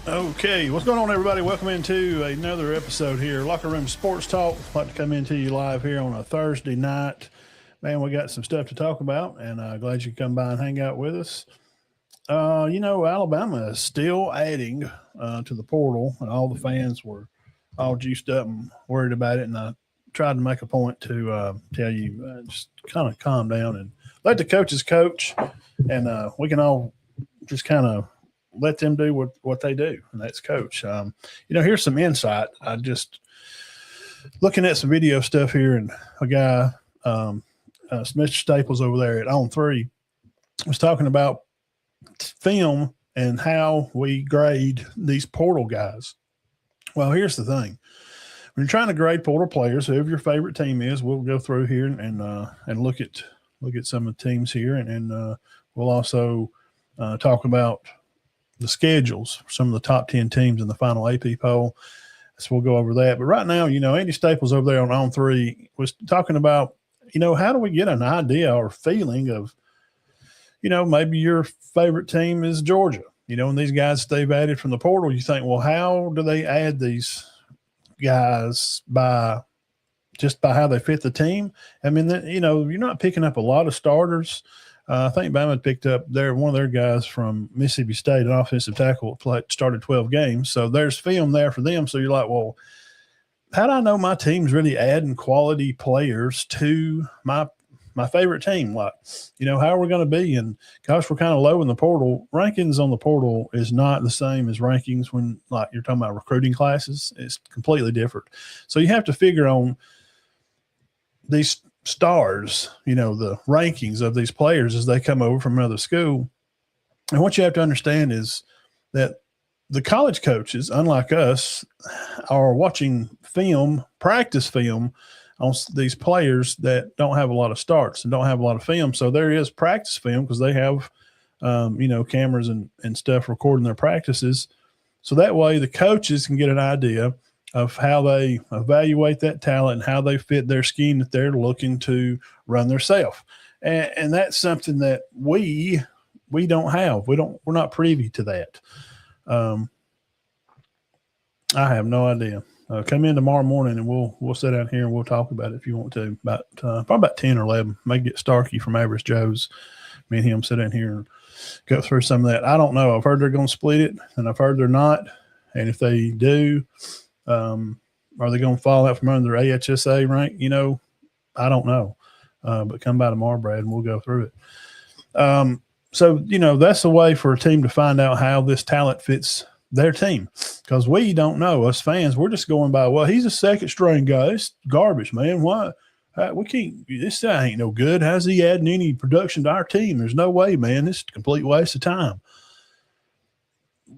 Okay, what's going on, everybody? Welcome into another episode here, Locker Room Sports Talk. I'd like to come into you live here on a Thursday night. Man, we got some stuff to talk about, and glad you could come by and hang out with us. Alabama is still adding to the portal, and all the fans were all juiced up and worried about it. And I tried to make a point to tell you just kind of calm down and let the coaches coach, and we can all just kind of let them do what they do, and that's coach. Here's some insight. I just looking at some video stuff here, and a guy, Mr. Staples over there at On Three, was talking about film and how we grade these portal guys. Well, here's the thing: when you're trying to grade portal players, whoever your favorite team is, we'll go through here and look at some of the teams here, and we'll also talk about the schedules for some of the top 10 teams in the final AP poll. So we'll go over that. But right now, Andy Staples over there on Three was talking about, how do we get an idea or feeling of, maybe your favorite team is Georgia, and these guys they've added from the portal. You think, well, how do they add these guys by how they fit the team? I mean, you're not picking up a lot of starters. I think Bama picked up one of their guys from Mississippi State, an offensive tackle, started 12 games. So there's film there for them. So you're like, well, how do I know my team's really adding quality players to my favorite team? Like, how are we going to be? And gosh, we're kind of low in the portal. Rankings on the portal is not the same as rankings when, like, you're talking about recruiting classes. It's completely different. So you have to figure on these stars, the rankings of these players as they come over from another school. And what you have to understand is that the college coaches, unlike us, are watching practice film on these players that don't have a lot of starts and don't have a lot of film. So there is practice film because they have, cameras and stuff recording their practices. So that way the coaches can get an idea of how they evaluate that talent and how they fit their scheme that they're looking to run themselves. And that's something that we don't have. We're not privy to that. I have no idea. Come in tomorrow morning and we'll sit down here and we'll talk about it if you want to. Probably about 10 or 11. May get Starkey from Average Joe's. Me and him sit in here and go through some of that. I don't know. I've heard they're going to split it, and I've heard they're not. And if they do, are they going to fall out from under their AHSA rank? I don't know. But come by tomorrow, Brad, and we'll go through it. So that's a way for a team to find out how this talent fits their team, because we don't know. Us fans, we're just going by, well, he's a second string guy. It's garbage, man. Why? We can't. This guy ain't no good. How's he adding any production to our team? There's no way, man. It's a complete waste of time.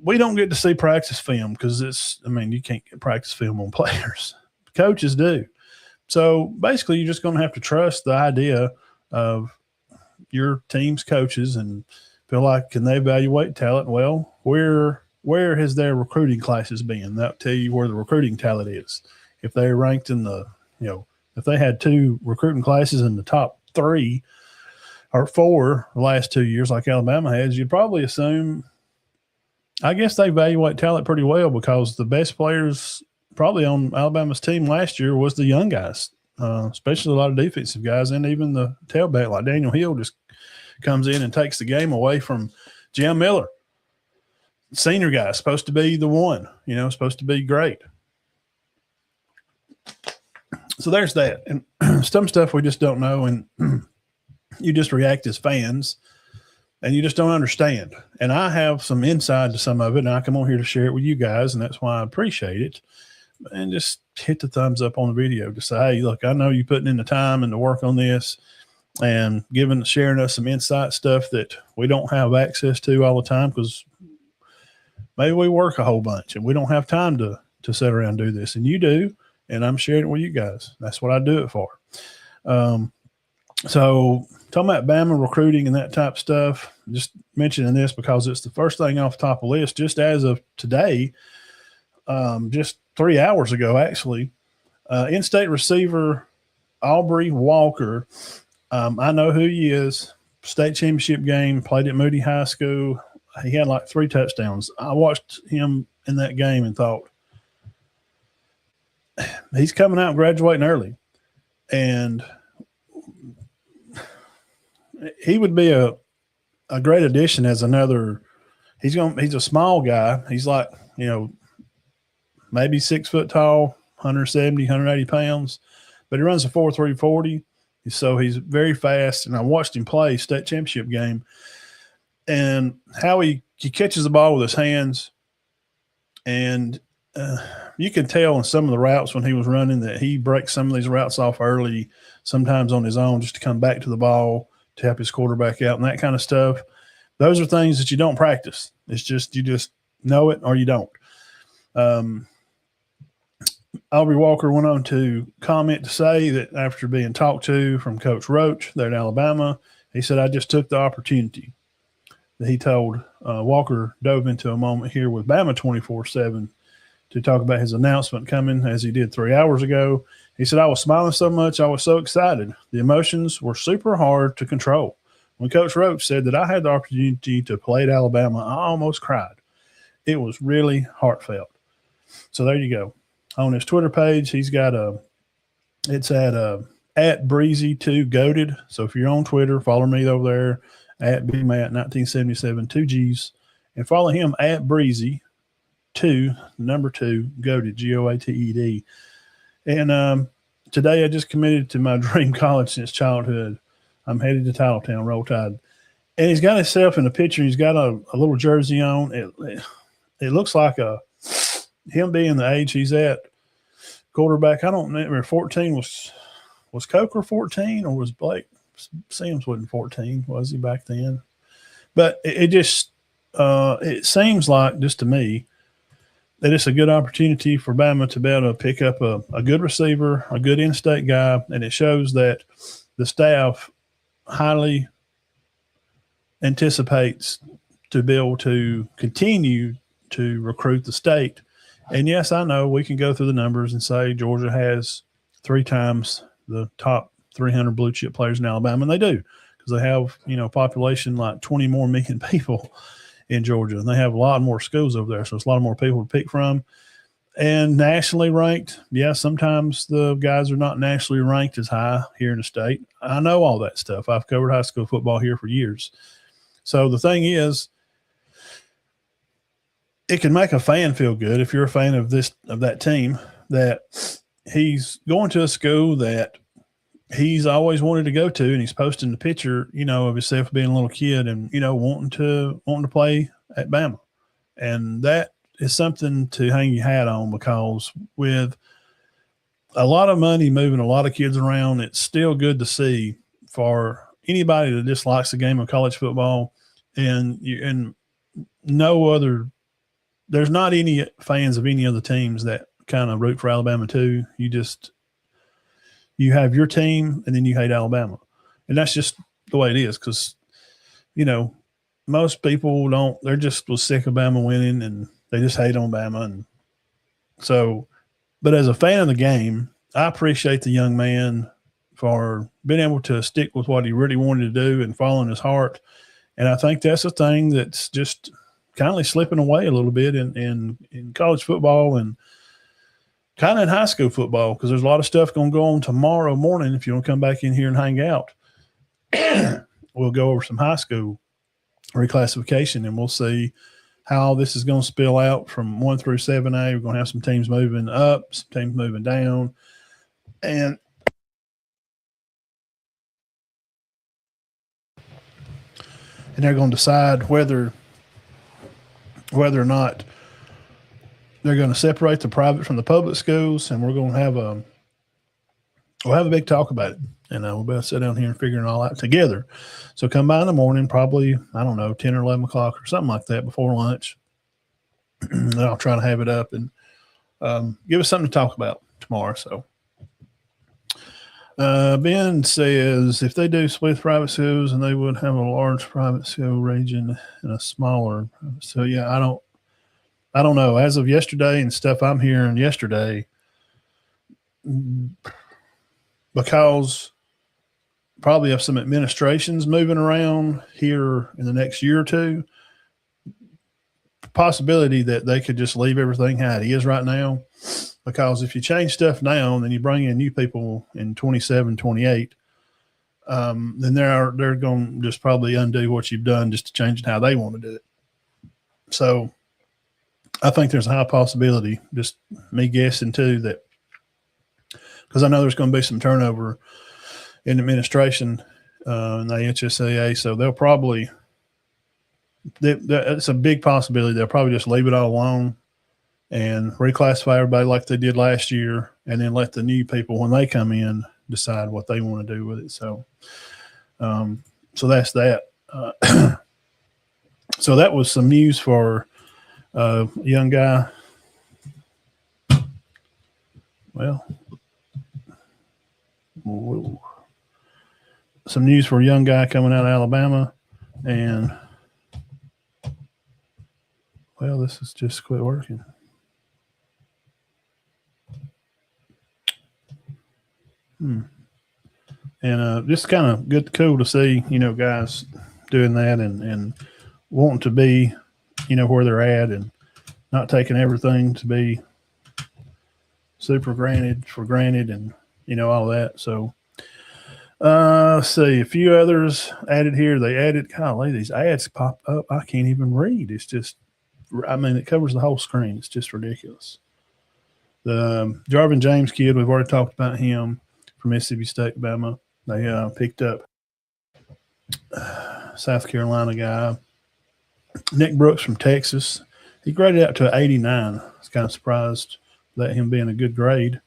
We don't get to see practice film because you can't get practice film on players. Coaches do. So basically, you're just going to have to trust the idea of your team's coaches and feel like, can they evaluate talent? Well, where has their recruiting classes been? That'll tell you where the recruiting talent is. If they're ranked in if they had 2 recruiting classes in the top 3 or 4 the last 2 years like Alabama has, you'd probably assume, I guess they evaluate talent pretty well, because the best players probably on Alabama's team last year was the young guys, especially a lot of defensive guys, and even the tailback like Daniel Hill just comes in and takes the game away from Jim Miller. Senior guy, supposed to be the one, supposed to be great. So there's that. And some stuff we just don't know, and you just react as fans and you just don't understand. And I have some insight to some of it, and I come on here to share it with you guys, and that's why I appreciate it. And just hit the thumbs up on the video to say, hey, look, I know you're putting in the time and the work on this and sharing us some insight stuff that we don't have access to all the time, because maybe we work a whole bunch and we don't have time to sit around and do this. And you do, and I'm sharing it with you guys. That's what I do it for. So talking about Bama recruiting and that type of stuff, just mentioning this because it's the first thing off the top of the list. Just as of today, just 3 hours ago, actually, in-state receiver Aubrey Walker, I know who he is, state championship game, played at Moody High School. He had like 3 touchdowns. I watched him in that game and thought, he's coming out and graduating early. And he would be a great addition as another. He's a small guy. He's like, maybe 6 foot tall, 170, 180 pounds, but he runs a 4.3 40. So he's very fast. And I watched him play state championship game, and how he catches the ball with his hands. And you can tell in some of the routes when he was running that he breaks some of these routes off early, sometimes on his own, just to come back to the ball to help his quarterback out and that kind of stuff. Those are things that you don't practice. It's just, you just know it or you don't. Aubrey Walker went on to comment to say that after being talked to from Coach Roach there at Alabama, he said, I just took the opportunity. That he told Walker dove into a moment here with Bama 24/7 to talk about his announcement coming, as he did 3 hours ago. He said, I was smiling so much, I was so excited. The emotions were super hard to control. When Coach Roach said that I had the opportunity to play at Alabama, I almost cried. It was really heartfelt. So there you go. On his Twitter page, he's got it's at Breezy2Goated. So if you're on Twitter, follow me over there at BMatt1977, 2 G's, and follow him at Breezy2, number 2, Goated, Goated. And today I just committed to my dream college since childhood. I'm headed to Titletown, Roll Tide. And he's got himself in a picture. He's got a little jersey on. It looks like him being the age he's at, quarterback. I don't remember. 14 was Coker 14 or was Blake Sims wasn't 14, was he back then? But it just it seems like, just to me, that it's a good opportunity for Bama to be able to pick up a good receiver, a good in-state guy, and it shows that the staff highly anticipates to be able to continue to recruit the state. And yes, I know we can go through the numbers and say Georgia has 3 times the top 300 blue chip players in Alabama, and they do, because they have, population like 20 more million people in Georgia, and they have a lot more schools over there. So it's a lot more people to pick from. And nationally ranked, yeah, sometimes the guys are not nationally ranked as high here in the state. I know all that stuff. I've covered high school football here for years. So the thing is, it can make a fan feel good if you're a fan of that team, that he's going to a school that he's always wanted to go to, and he's posting the picture, of himself being a little kid and, wanting to play at Bama. And that is something to hang your hat on, because with a lot of money moving a lot of kids around, it's still good to see for anybody that dislikes the game of college football. And there's not any fans of any other teams that kind of root for Alabama too. You have your team, and then you hate Alabama. And that's just the way it is, because, most people don't – they're just sick of Bama winning, and they just hate on Bama. And so – but as a fan of the game, I appreciate the young man for being able to stick with what he really wanted to do and following his heart. And I think that's a thing that's just kind of slipping away a little bit in college football and – kind of in high school football, because there's a lot of stuff going to go on tomorrow morning. If you want to come back in here and hang out, we'll go over some high school reclassification, and we'll see how this is going to spill out from 1 through 7A. We're going to have some teams moving up, some teams moving down, and they're going to decide whether or not they're going to separate the private from the public schools, and we're going to have a big talk about it. And we'll be able to sit down here and figure it all out together. So come by in the morning, probably, 10 or 11 o'clock or something like that before lunch. And I'll try to have it up and give us something to talk about tomorrow. So Ben says if they do split private schools, and they would have a large private school region and a smaller. So, yeah, I don't know. As of yesterday and stuff I'm hearing yesterday, because probably of some administrations moving around here in the next year or two, possibility that they could just leave everything how it is right now. Because if you change stuff now and then you bring in new people in 27, 28, then they're going to just probably undo what you've done just to change it how they want to do it. So I think there's a high possibility, just me guessing too, that because I know there's going to be some turnover in administration in the HSAA, so they'll probably it's a big possibility they'll probably just leave it all alone and reclassify everybody like they did last year, and then let the new people when they come in decide what they want to do with it. So, so that's that. So that was some news for a young guy. Well, whoa. Some news for a young guy coming out of Alabama, and well, this is just quit working. And just kind of good, cool to see, guys doing that and wanting to be, where they're at and not taking everything to be super granted and, all that. So, let's see, a few others added here. They added, golly, these ads pop up. I can't even read. It's just, it covers the whole screen. It's just ridiculous. The Jarvin James kid, we've already talked about him from Mississippi State, Bama. They picked up South Carolina guy. Nick Brooks from Texas. He graded out to an 89. I was kind of surprised that him being a good grade.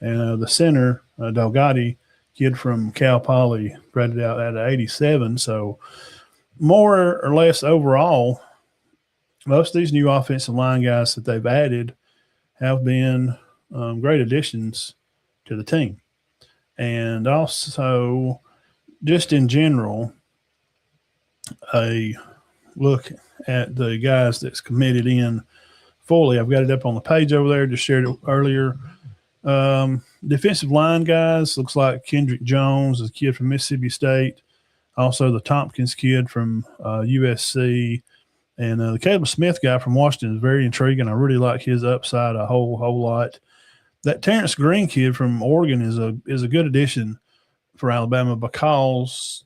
And the center, Delgatti, kid from Cal Poly, graded out at an 87. So more or less overall, most of these new offensive line guys that they've added have been great additions to the team. And also, just in general, a look at the guys that's committed in fully. I've got it up on the page over there. Just shared it earlier. Defensive line guys, looks like Kendrick Jones, a kid from Mississippi State. Also, the Tompkins kid from USC. And the Caleb Smith guy from Washington is very intriguing. I really like his upside a whole lot. That Terrence Green kid from Oregon is a good addition for Alabama because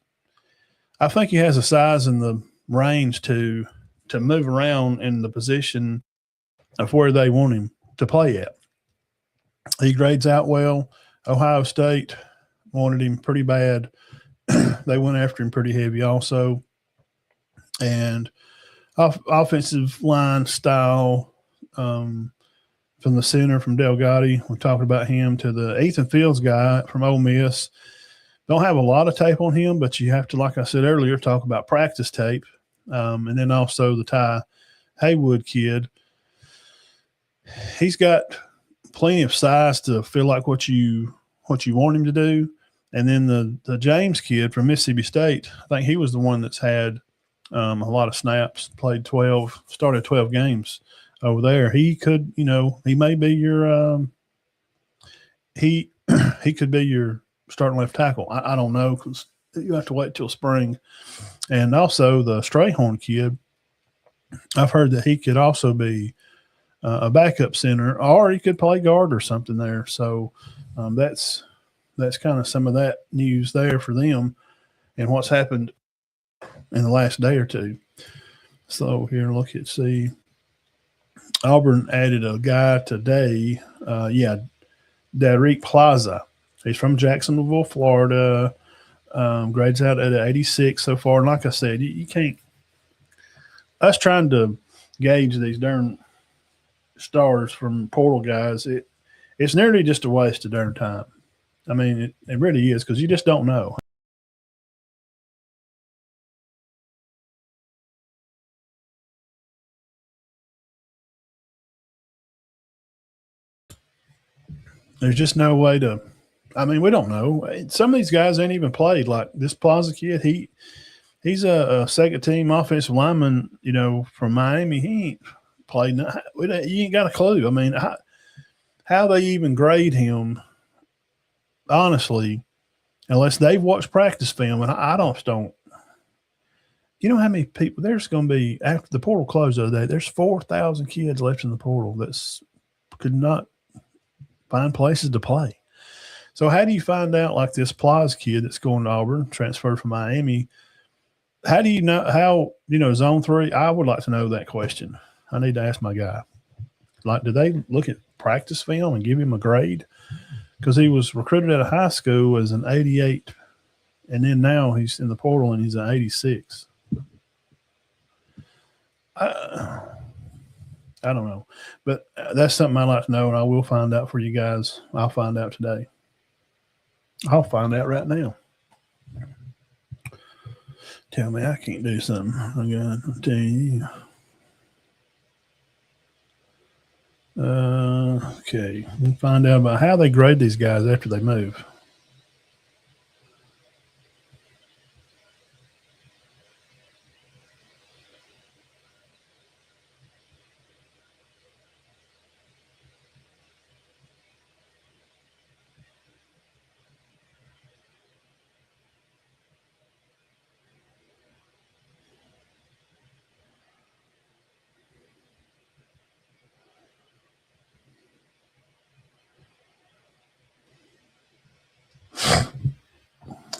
I think he has the size and the range to move around in the position of where they want him to play at. He grades out well. Ohio State wanted him pretty bad. They went after him pretty heavy also. And offensive line style, from the center, from Delgatti, we're talking about him, to the Ethan Fields guy from Ole Miss. Don't have a lot of tape on him, but you have to, like I said earlier, talk about practice tape. And then also the Ty Haywood kid. He's got plenty of size to feel like what you want him to do. And then the James kid from Mississippi State, I think he was the one that's had a lot of snaps, started 12 games over there. He could, he may be your he could be your starting left tackle. I don't know, because you have to wait till spring. And also the Strayhorn kid, I've heard that he could also be a backup center, or he could play guard or something there. So that's kind of some of that news there for them and what's happened in the last day or two. So here, see. Auburn added a guy today. Derek Plaza. He's from Jacksonville, Florida. Grades out at 86 so far. And like I said, you can't – us trying to gauge these darn stars from portal guys, it's nearly just a waste of darn time. I mean, it really is, because you just don't know. There's just no way to – we don't know. Some of these guys ain't even played. Like this Plaza kid, he's a second-team offensive lineman, from Miami. He ain't played. You ain't got a clue. How they even grade him, honestly, unless they've watched practice film, and I don't You know how many people there's going to be after the portal closed the other day? There's 4,000 kids left in the portal that could not find places to play. So how do you find out, like this Plaza kid that's going to Auburn, transferred from Miami? How do you know zone 3? I would like to know that question. I need to ask my guy. Like, do they look at practice film and give him a grade? Because he was recruited out of high school as an 88, and then now he's in the portal and he's an 86. I don't know, but that's something I'd like to know, and I will find out for you guys. I'll find out today. I'll find out right now. Tell me I can't do something. I gotta tell you. Okay, we'll find out about how they grade these guys after they move.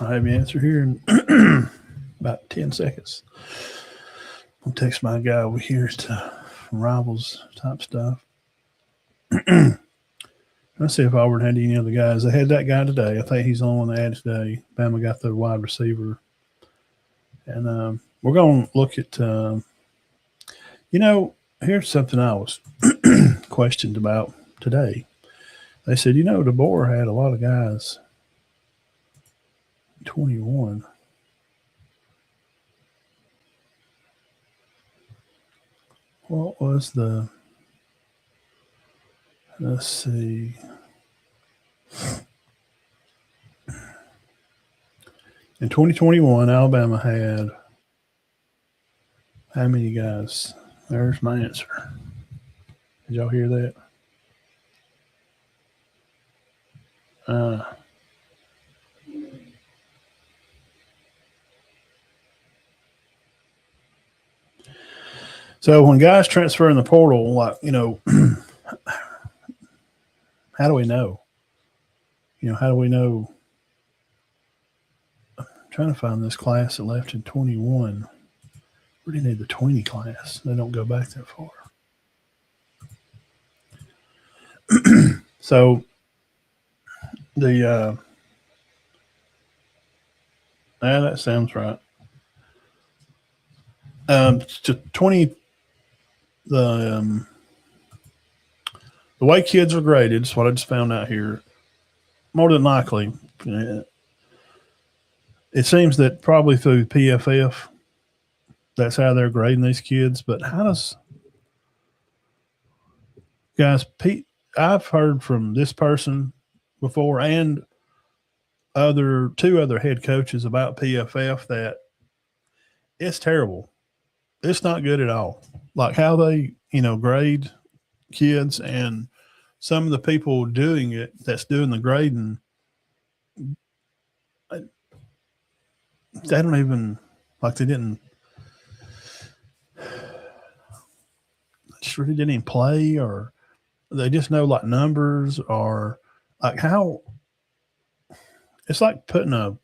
I have the answer here in about 10 seconds. I'll text my guy over here to Rivals type stuff. Let's see if Auburn had any other guys. They had that guy today. I think he's the only one they added today. Bama got the wide receiver. And we're going to look at, here's something I was questioned about today. They said, DeBoer had a lot of guys. 21. What was let's see. In 2021, Alabama had how many guys? There's my answer. Did y'all hear that? So when guys transfer in the portal, like, how do we know? How do we know? I'm trying to find this class that left in 21. We didn't need the 20 class. They don't go back that far. So that sounds right. To 20, the way kids are graded is what I just found out here. More than likely, it seems that probably through PFF, that's how they're grading these kids. But how does guys? I've heard from this person before and two other head coaches about PFF that it's terrible. It's not good at all. Like how they, grade kids, and some of the people doing it that's doing the grading, they don't even, like they just really didn't even play, or they just know like numbers, or like how it's like putting a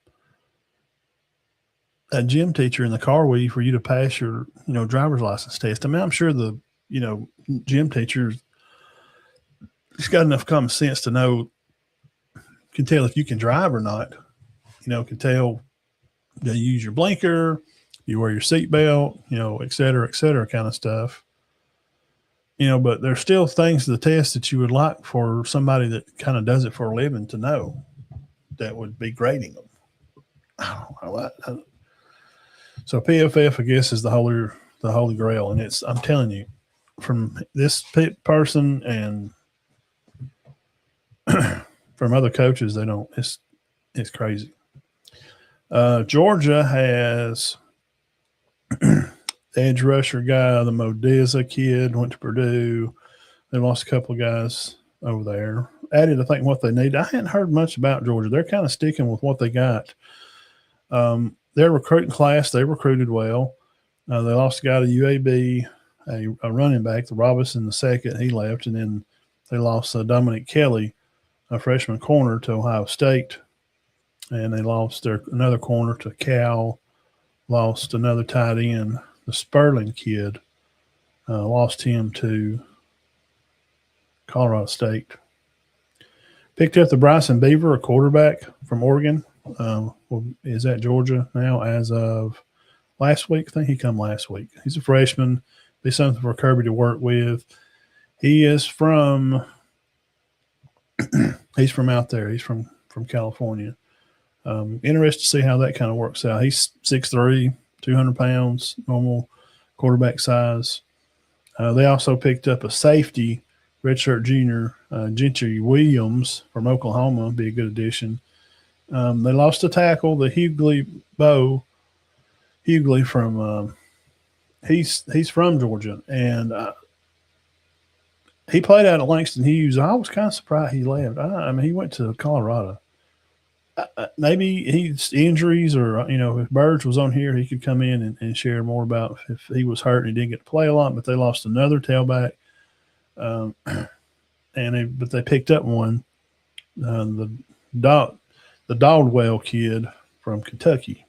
gym teacher in the car with you for you to pass your, driver's license test. I mean, I'm sure the, gym teachers just got enough common sense to know, can tell if you can drive or not, can tell that you use your blinker, you wear your seatbelt, et cetera kind of stuff. But there's still things to the test that you would like for somebody that kind of does it for a living to know that would be grading them. I don't know. So PFF, I guess, is the holy grail, and I'm telling you, from this person and from other coaches, they don't. It's crazy. Georgia has edge rusher guy, the Modeza kid, went to Purdue. They lost a couple of guys over there. Added, I think, what they need. I hadn't heard much about Georgia. They're kind of sticking with what they got. Their recruiting class, they recruited well. They lost a guy to UAB, a running back, the Robinson the second. He left, and then they lost Dominic Kelly, a freshman corner, to Ohio State, and they lost another corner to Cal. Lost another tight end, the Sperling kid. Lost him to Colorado State. Picked up the Bryson Beaver, a quarterback from Oregon. Is at Georgia now as of last week. I think he come last week. He's a freshman. Be something for Kirby to work with. He is from he's from out there. He's from California. Interested to see how that kind of works out. He's 6'3", 200 pounds, normal quarterback size. They also picked up a safety, redshirt junior, Gentry Williams from Oklahoma. Be a good addition. They lost a tackle, the Hughley from he's from Georgia, and he played out at Langston Hughes. I was kind of surprised he left. I mean, he went to Colorado. Maybe he's injuries, or if Burge was on here, he could come in and share more about if he was hurt and he didn't get to play a lot. But they lost another tailback, but they picked up one, the Daldwell kid from Kentucky.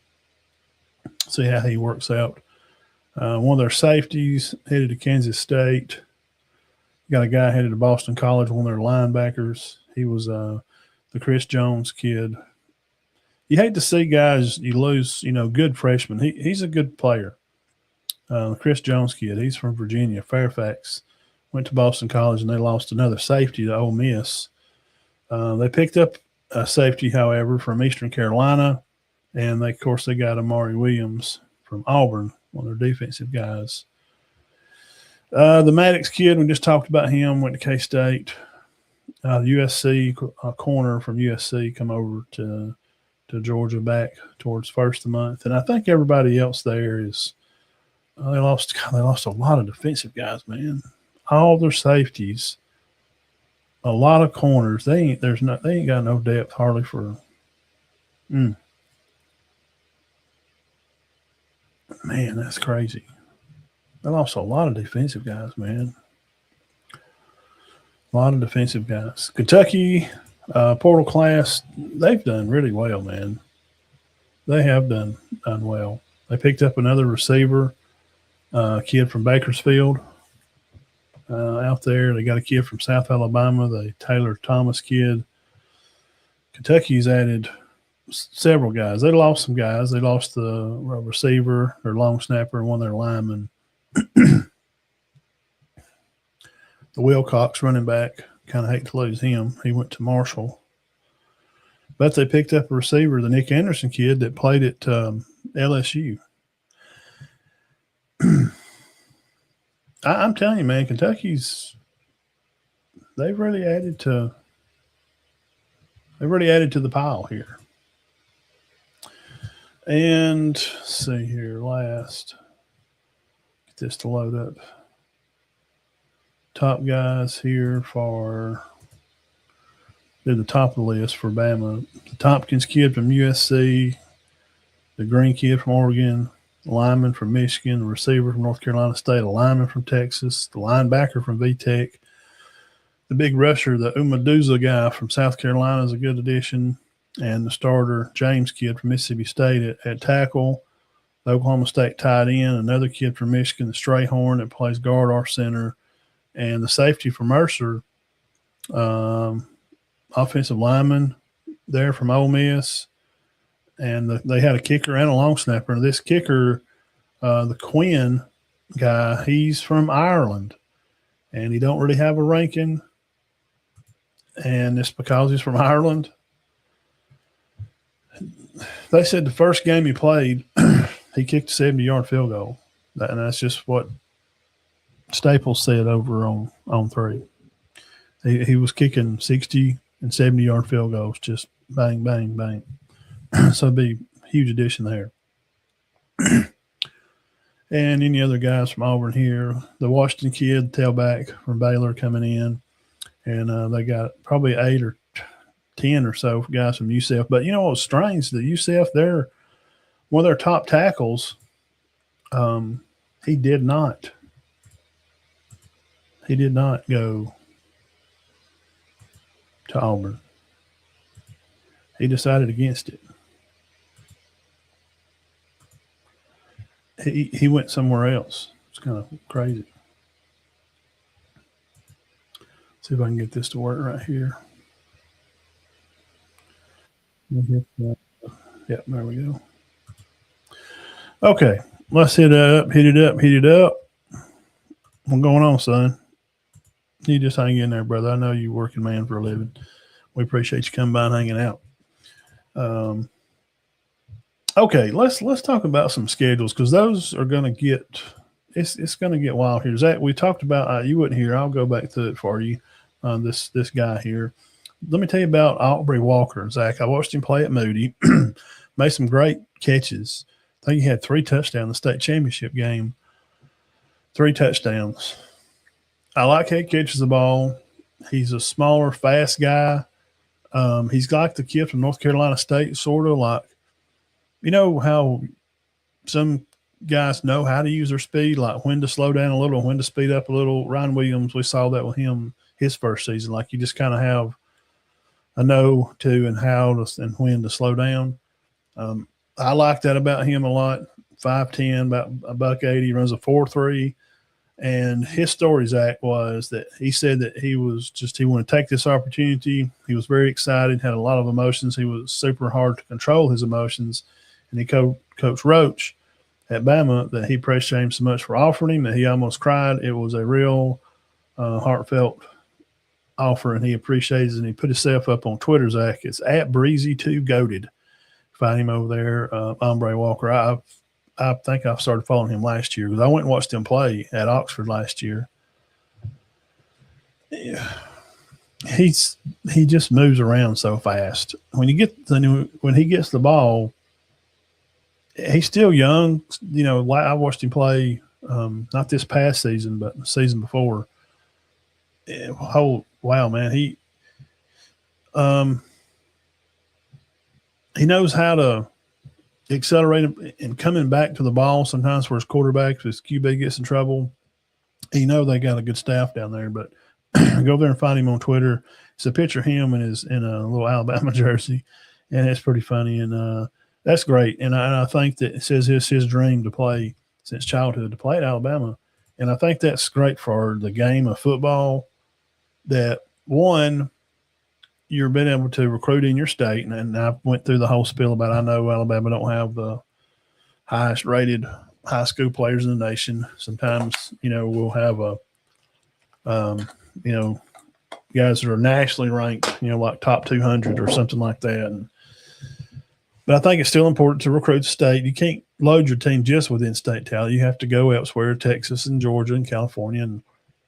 See how he works out. One of their safeties headed to Kansas State. Got a guy headed to Boston College, one of their linebackers. He was the Chris Jones kid. You hate to see guys you lose, good freshmen. He's a good player. The Chris Jones kid, he's from Virginia, Fairfax. Went to Boston College, and they lost another safety to Ole Miss. They picked up a safety, however, from Eastern Carolina, and of course they got Amari Williams from Auburn, one of their defensive guys. The Maddox kid, we just talked about him, went to K-State. USC corner from USC come over to Georgia back towards first of the month, and I think everybody else there is they lost a lot of defensive guys, man. All their safeties, a lot of corners. They ain't got no depth hardly for. Man, that's crazy. They lost a lot of defensive guys, man. A lot of defensive guys. Kentucky portal class, they've done really well, man. They have done well. They picked up another receiver, kid from Bakersfield out there. They got a kid from South Alabama, the Taylor Thomas kid. Kentucky's added several guys. They lost some guys. They lost the receiver, their long snapper, and one of their linemen. The Wilcox running back, kind of hate to lose him. He went to Marshall. But they picked up a receiver, the Nick Anderson kid that played at LSU. I'm telling you, man, Kentucky's they've really added to the pile here. And let's see here, last. Get this to load up. Top guys here for they're the top of the list for Bama. The Tompkins kid from USC, the Green kid from Oregon, the lineman from Michigan, the receiver from North Carolina State, a lineman from Texas, the linebacker from VTech, the big rusher, the Umaduza guy from South Carolina is a good addition, and the starter, James kid from Mississippi State at tackle, the Oklahoma State tight end, another kid from Michigan, the Strayhorn that plays guard or center, and the safety from Mercer, offensive lineman there from Ole Miss, and they had a kicker and a long snapper. This kicker, the Quinn guy, he's from Ireland, and he don't really have a ranking, and it's because he's from Ireland. They said the first game he played, he kicked a 70-yard field goal, and that's just what Staples said over on 3. He was kicking 60 and 70-yard field goals, just bang, bang, bang. So it'd be a huge addition there. And any other guys from Auburn here, the Washington kid, tailback from Baylor coming in, and they got probably 8 or 10 or so guys from UCF. But you know what's strange? The UCF, they're one of their top tackles. He did not. He did not go to Auburn. He decided against it. He went somewhere else. It's kind of crazy. See if I can get this to work right here. Yep, there we go. Okay, let's hit up, hit it up, hit it up. What's going on, son? You just hang in there, brother. I know you working man for a living. We appreciate you coming by and hanging out. Um, okay, let's talk about some schedules because those are going to get it's going to get wild here. Zach, we talked about you wouldn't hear. I'll go back to it for you. This guy here. Let me tell you about Aubrey Walker, Zach. I watched him play at Moody. Made some great catches. I think he had 3 touchdowns in the state championship game. 3 touchdowns. I like how he catches the ball. He's a smaller, fast guy. He's like the kid from North Carolina State, sort of like, you know how some guys know how to use their speed, like when to slow down a little, when to speed up a little. Ryan Williams, we saw that with him his first season. Like you just kind of have a know to and how to and when to slow down. I like that about him a lot. 5'10", about a $180, runs a 4.3. And his story, Zach, was that he said that he wanted to take this opportunity. He was very excited, had a lot of emotions. He was super hard to control his emotions. And he Coach Roach at Bama that he appreciated him so much for offering him that he almost cried. It was a real heartfelt offer, and he appreciates it. And he put himself up on Twitter, Zach. It's at Breezy2Goated. Find him over there, Ombre Walker. I think I started following him last year because I went and watched him play at Oxford last year. Yeah. He just moves around so fast. When he gets the ball, he's still young. You know, I watched him play not this past season, but the season before. Oh wow, man! He knows how to accelerate and coming back to the ball sometimes for his quarterback, if his QB gets in trouble. You know they got a good staff down there, but go there and find him on Twitter. It's a picture of him in a little Alabama jersey, and it's pretty funny, and that's great. And I think that it says it's his dream to play since childhood to play at Alabama, and I think that's great for the game of football. That one, you're being able to recruit in your state, and I went through the whole spiel about I know Alabama don't have the highest rated high school players in the nation. Sometimes, we'll have guys that are nationally ranked, like top 200 or something like that. But I think it's still important to recruit the state. You can't load your team just within state talent. You have to go elsewhere, Texas and Georgia and California, and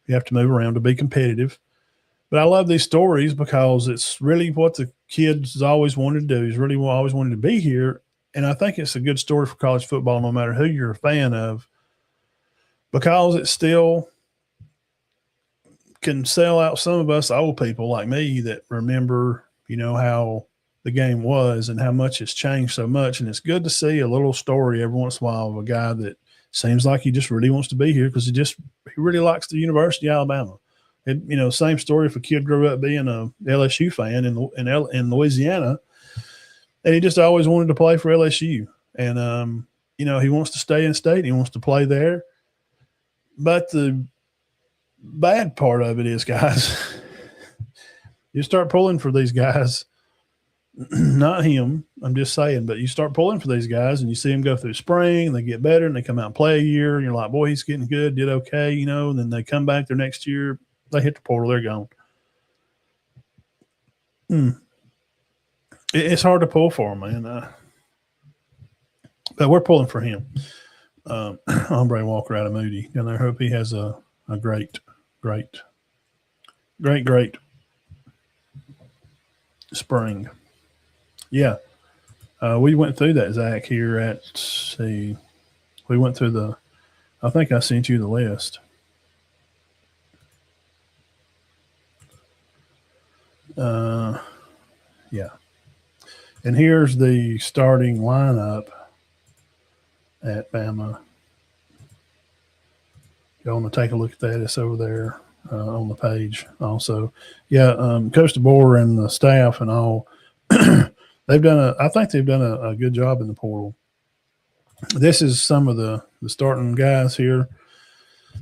you have to move around to be competitive. But I love these stories because it's really what the kids always wanted to do. He's really always wanted to be here. And I think it's a good story for college football, no matter who you're a fan of, because it still can sell out some of us old people like me that remember, how the game was and how much it's changed so much. And it's good to see a little story every once in a while of a guy that seems like he just really wants to be here because he really likes the University of Alabama. Same story if a kid grew up being a LSU fan in Louisiana, and he just always wanted to play for LSU. And, he wants to stay in state. He wants to play there. But the bad part of it is, guys, you start pulling for these guys, not him, I'm just saying, but you start pulling for these guys and you see them go through spring, and they get better, and they come out and play a year, and you're like, boy, he's getting good, did okay, and then they come back their next year, they hit the portal, they're gone. It's hard to pull for him, man. But we're pulling for him. Ombre Walker out of Moody. And I hope he has a great spring. Yeah. We went through that, Zach, here we went through I think I sent you the list. Yeah. And here's the starting lineup at Bama. you want to take a look at that, it's over there on the page also. Yeah, Coach DeBoer and the staff and all, I think they've done a good job in the portal. This is some of the starting guys here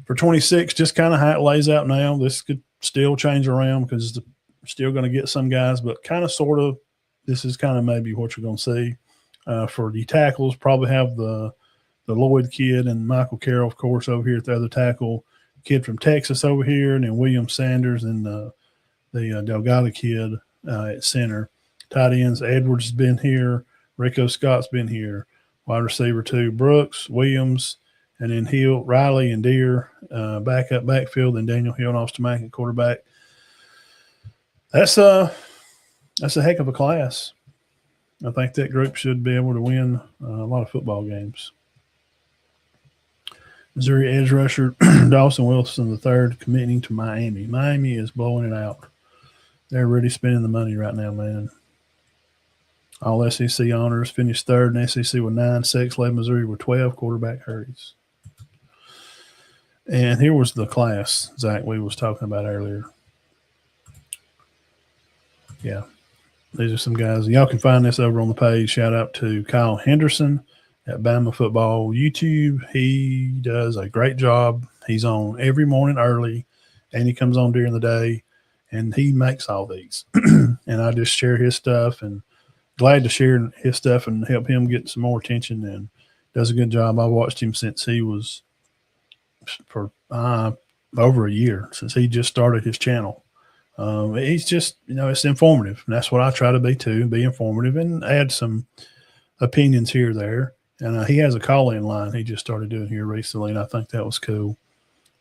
for 26, just kind of how it lays out now. This could still change around because still going to get some guys, but kind of sort of this is kind of maybe what you're going to see. For the tackles, probably have the Lloyd kid and Michael Carroll, of course, over here at the other tackle. Kid from Texas over here, and then William Sanders and the Delgado kid at center. Tight ends, Edwards has been here. Rico Scott's been here. Wide receiver 2, Brooks, Williams, and then Hill, Riley, and Deere backfield, and Daniel Hill and Austin Mack at quarterback. That's a heck of a class. I think that group should be able to win a lot of football games. Missouri edge rusher Dawson Wilson III committing to Miami. Miami is blowing it out. They're really spending the money right now, man. All SEC honors, finished third in SEC with 9 sacks, led Missouri with 12 quarterback hurries. And here was the class Zach we was talking about earlier. Yeah. These are some guys. Y'all can find this over on the page. Shout out to Kyle Henderson at Bama Football YouTube. He does a great job. He's on every morning early, and he comes on during the day, and he makes all these. And I just share his stuff, and glad to share his stuff and help him get some more attention, and does a good job. I've watched him since he was for over a year, since he just started his channel. He's just, it's informative. And that's what I try to be too, be informative and add some opinions here or there. And he has a call-in line he just started doing here recently, and I think that was cool.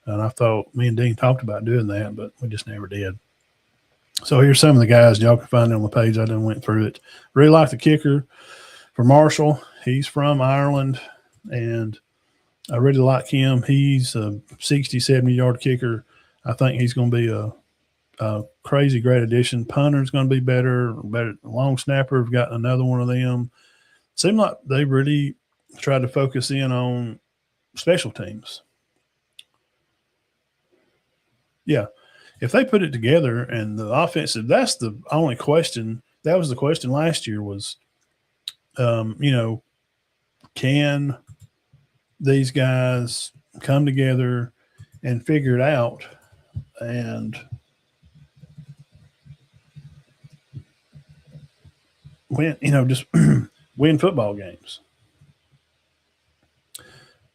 And I thought me and Dean talked about doing that, but we just never did. So here's some of the guys. Y'all can find it on the page. I done went through it. Really like the kicker for Marshall. He's from Ireland, and I really like him. He's a 60, 70-yard kicker. I think he's going to be a crazy great addition. Punter's going to be better. Long snapper, we've got another one of them. Seemed like they really tried to focus in on special teams. Yeah. If they put it together and the offensive, that's the only question. That was the question last year was, can these guys come together and figure it out and win, just win football games.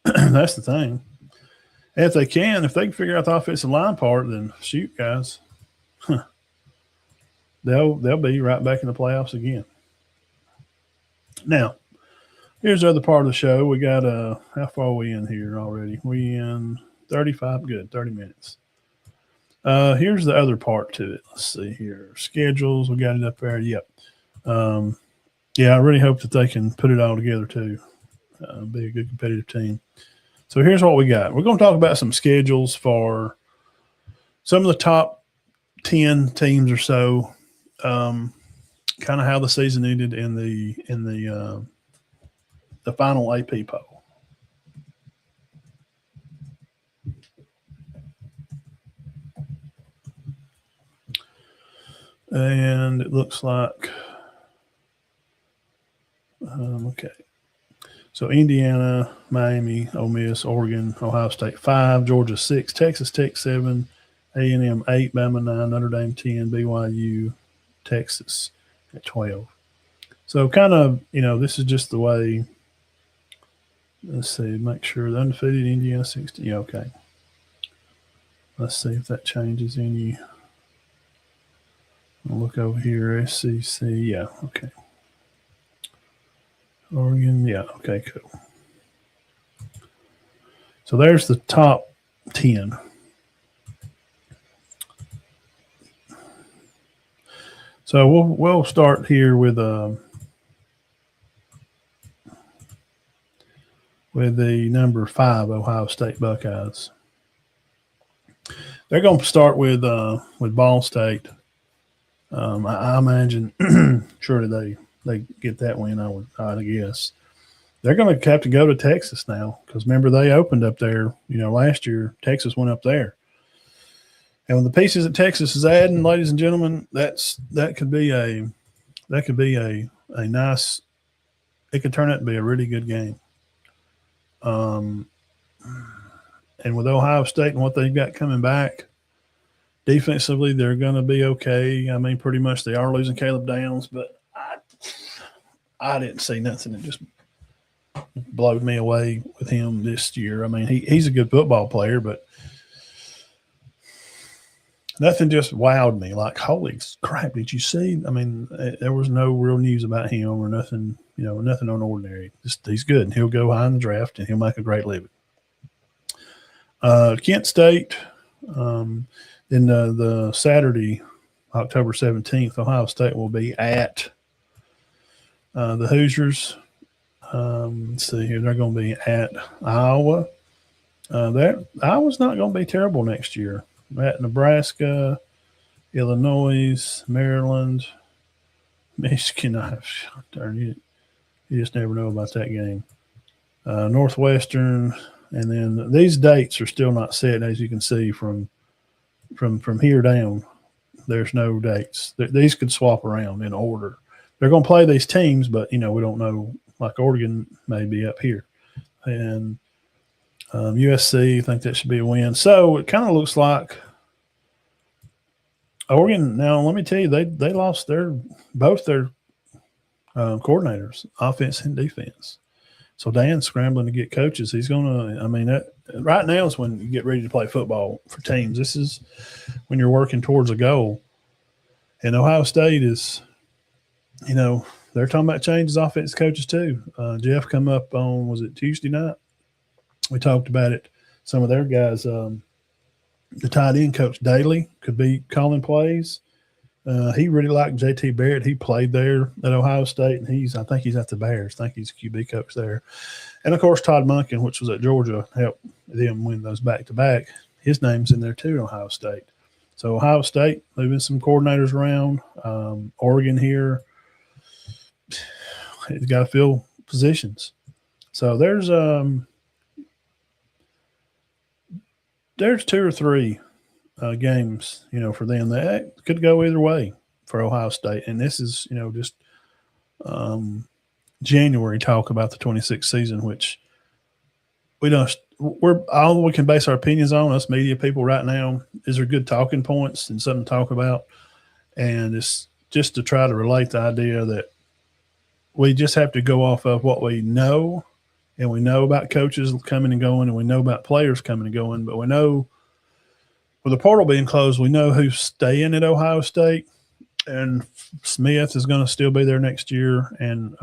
That's the thing. And if they can figure out the offensive line part, then shoot, guys, they'll be right back in the playoffs again. Now, here's the other part of the show. We got how far are we in here already? We in 35, good, 30 minutes. Here's the other part to it. Let's see here. Schedules, we got it up there. Yep. Yeah, I really hope that they can put it all together too. Be a good competitive team. So here's what we got. We're going to talk about some schedules for some of the top 10 teams or so. Kind of how the season ended in the final AP poll. And it looks like okay. So Indiana, Miami, Ole Miss, Oregon, Ohio State 5, Georgia 6, Texas Tech 7, A&M 8, Bama 9, Notre Dame 10, BYU, Texas at 12. So kind of, this is just the way. Let's see, make sure the undefeated Indiana 60. Yeah, okay. Let's see if that changes any. I'll look over here, SEC. Yeah, okay. Oregon, yeah, okay, cool. So there's the top 10. So we'll start here with the number 5 Ohio State Buckeyes. They're going to start with Ball State. I imagine surely they get that win. I guess. they're going to have to go to Texas now because remember they opened up there. Last year Texas went up there, and with the pieces that Texas is adding, ladies and gentlemen, that could be a nice. It could turn out to be a really good game. Um, and with Ohio State and what they've got coming back, defensively, they're going to be okay. I mean, pretty much they are losing Caleb Downs, but I didn't see nothing that just blowed me away with him this year. I mean, he's a good football player, but nothing just wowed me. Like, holy crap, did you see? I mean, there was no real news about him or nothing, nothing unordinary. Just he's good, and he'll go high in the draft, and he'll make a great living. Kent State, then the Saturday, October 17th, Ohio State will be at the Hoosiers. Let's see here. They're going to be at Iowa. Iowa's not going to be terrible next year. At Nebraska, Illinois, Maryland, Michigan. Darn you just never know about that game. Northwestern, and then these dates are still not set, as you can see from here down. There's no dates. These could swap around in order. They're going to play these teams, but we don't know. Like Oregon may be up here, and USC. I think that should be a win. So it kind of looks like Oregon. Now let me tell you, they lost both their coordinators, offense and defense. So Dan's scrambling to get coaches. He's going to. I mean, that right now is when you get ready to play football for teams. This is when you're working towards a goal. And Ohio State is, they're talking about changes offense coaches too. Jeff come up on, was it Tuesday night? We talked about it. Some of their guys, the tight end coach Daly could be calling plays. He really liked JT Barrett. He played there at Ohio State, and I think he's at the Bears. I think he's a QB coach there. And of course, Todd Monken, which was at Georgia, helped them win those back-to-back. His name's in there too, Ohio State. So Ohio State moving some coordinators around. Oregon here, he's got to fill positions. So there's 2 or 3 games, for them that could go either way for Ohio State. And this is, just January talk about the 26th season, which we're all we can base our opinions on, us media people right now. Is there good talking points and something to talk about? And it's just to try to relate the idea that we just have to go off of what we know, and we know about coaches coming and going, and we know about players coming and going, but we know with the portal being closed, we know who's staying at Ohio State, and Smith is going to still be there next year, and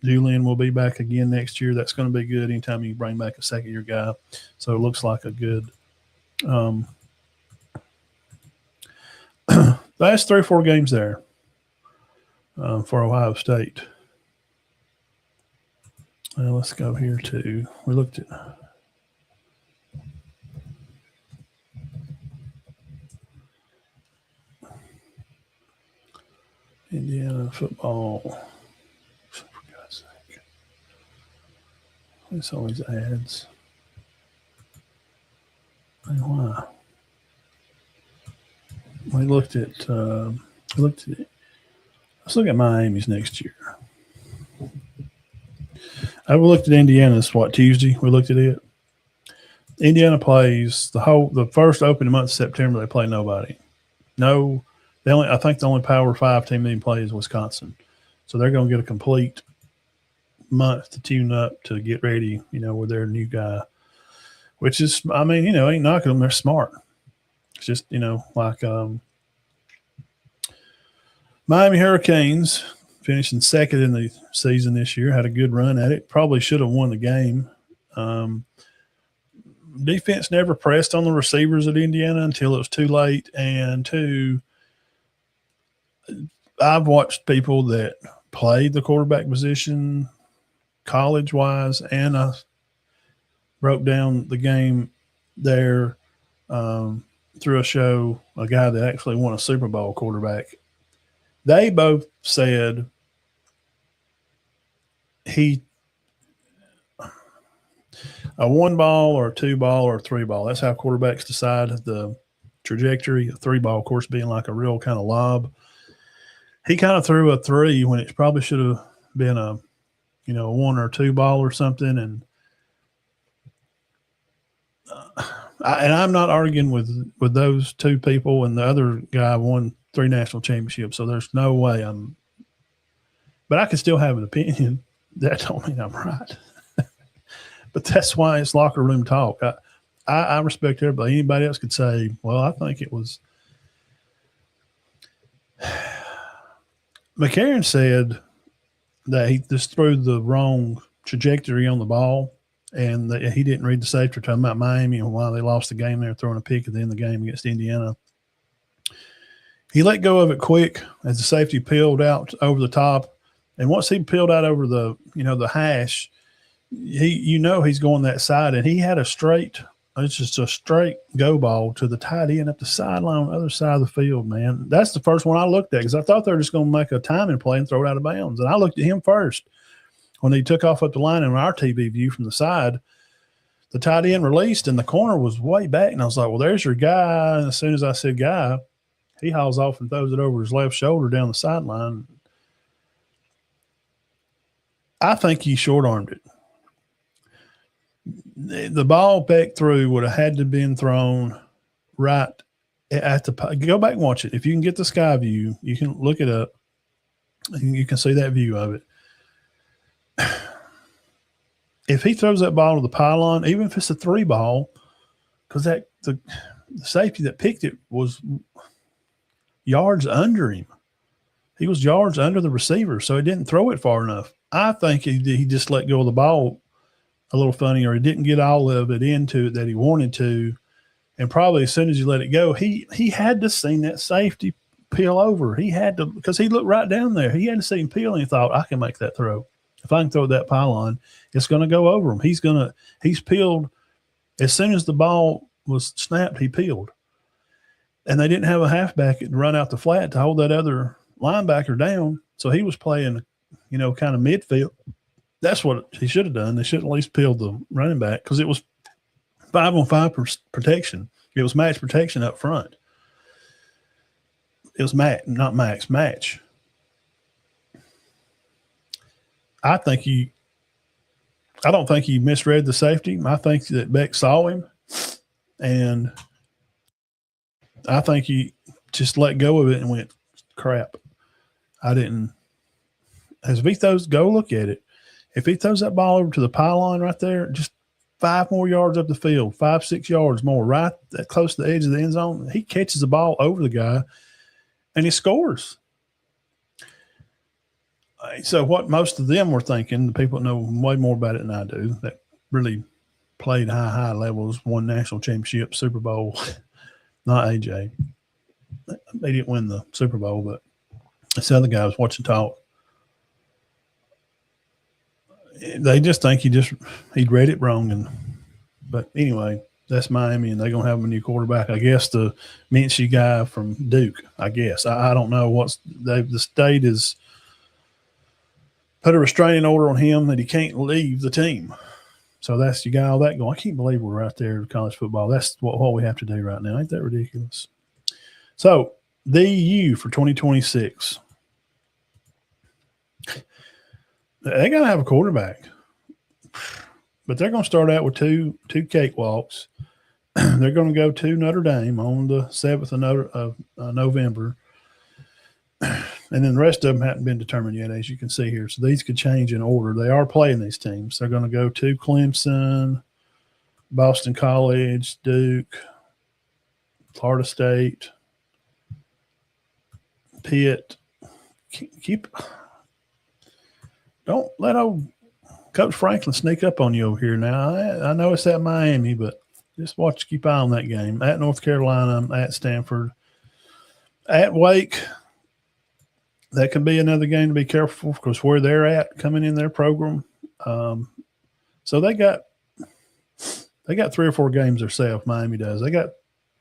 Julian will be back again next year. That's going to be good anytime you bring back a second-year guy. So it looks like a good last 3 or 4 games there for Ohio State. Let's go here too. We looked at Indiana football. For God's sake. It's always ads. I don't know why. We looked at it. Let's look at Miami's next year. We looked at Indiana's Tuesday. We looked at it. Indiana plays the first opening month of September. They play nobody. No, I think the only Power 5 team they play is Wisconsin. So they're going to get a complete month to tune up to get ready. With their new guy, which is, ain't knocking them. They're smart. It's just like Miami Hurricanes. Finishing second in the season this year, had a good run at it. Probably should have won the game. Defense never pressed on the receivers at Indiana until it was too late. And 2, I've watched people that played the quarterback position college-wise, and I broke down the game there through a show, a guy that actually won a Super Bowl quarterback. They both said a 1 ball or a 2 ball or a 3 ball. That's how quarterbacks decide the trajectory. A 3 ball, of course, being like a real kind of lob. He kind of threw a 3 when it probably should have been a 1 or 2 ball or something. And I'm not arguing with those two people, and the other guy won 3 national championships, so there's no way but I can still have an opinion. That don't mean I'm right. But that's why it's locker room talk. I respect everybody. Anybody else could say, well, I think it was. McCarron said that he just threw the wrong trajectory on the ball, and that he didn't read the safety talking about Miami and why they lost the game there, throwing a pick at the end of the game against Indiana. He let go of it quick as the safety peeled out over the top. And once he peeled out over the hash, he's going that side, and he had it's just a straight go ball to the tight end up the sideline on the other side of the field, man. That's the first one I looked at because I thought they were just going to make a timing play and throw it out of bounds. And I looked at him first when he took off up the line in our TV view from the side. The tight end released, and the corner was way back. And I was like, well, there's your guy. And as soon as I said guy, he hauls off and throws it over his left shoulder down the sideline. I think he short-armed it. The ball back through would have had to been thrown right at the – go back and watch it. If you can get the sky view, you can look it up. You can see that view of it. If he throws that ball to the pylon, even if it's a 3 ball, because the safety that picked it was yards under him. He was yards under the receiver, so he didn't throw it far enough. I think he just let go of the ball a little funny, or he didn't get all of it into it that he wanted to. And probably as soon as you let it go, he had to seen that safety peel over. He had to, because he looked right down there. He had to see him peel, and he thought, I can make that throw. If I can throw that pylon, it's going to go over him. He's peeled. As soon as the ball was snapped, he peeled. And they didn't have a halfback to run out the flat to hold that other linebacker down. So he was playing, kind of midfield. That's what he should have done. They should have at least peeled the running back because it was 5-on-5 protection. It was match protection up front. It was match. I don't think he misread the safety. I think that Beck saw him, and I think he just let go of it and went, crap. I didn't. As if he throws, go look at it. If he throws that ball over to the pylon right there, just 5 more yards up the field, 5-6 yards more, right that close to the edge of the end zone, he catches the ball over the guy, and he scores. So what most of them were thinking, the people that know way more about it than I do, that really played high levels, won national championship, Super Bowl, not AJ. They didn't win the Super Bowl, but this other guy was watching talk. They just think he'd read it wrong. But anyway, that's Miami, and they're going to have a new quarterback. I guess the Minchie guy from Duke, I guess. I don't know the state has put a restraining order on him that he can't leave the team. So that's you got all that going. I can't believe we're right there in college football. That's what we have to do right now. Ain't that ridiculous? So the U for 2026. They got to have a quarterback, but they're going to start out with two cakewalks. They're going to go to Notre Dame on the 7th of November, and then the rest of them haven't been determined yet, as you can see here. So these could change in order. They are playing these teams. They're going to go to Clemson, Boston College, Duke, Florida State, Pitt. Don't let old Coach Franklin sneak up on you over here now. I know it's at Miami, but just keep eye on that game. At North Carolina, at Stanford, at Wake. That can be another game to be careful because where they're at coming in their program. So they got 3 or 4 games themselves. Miami does. They got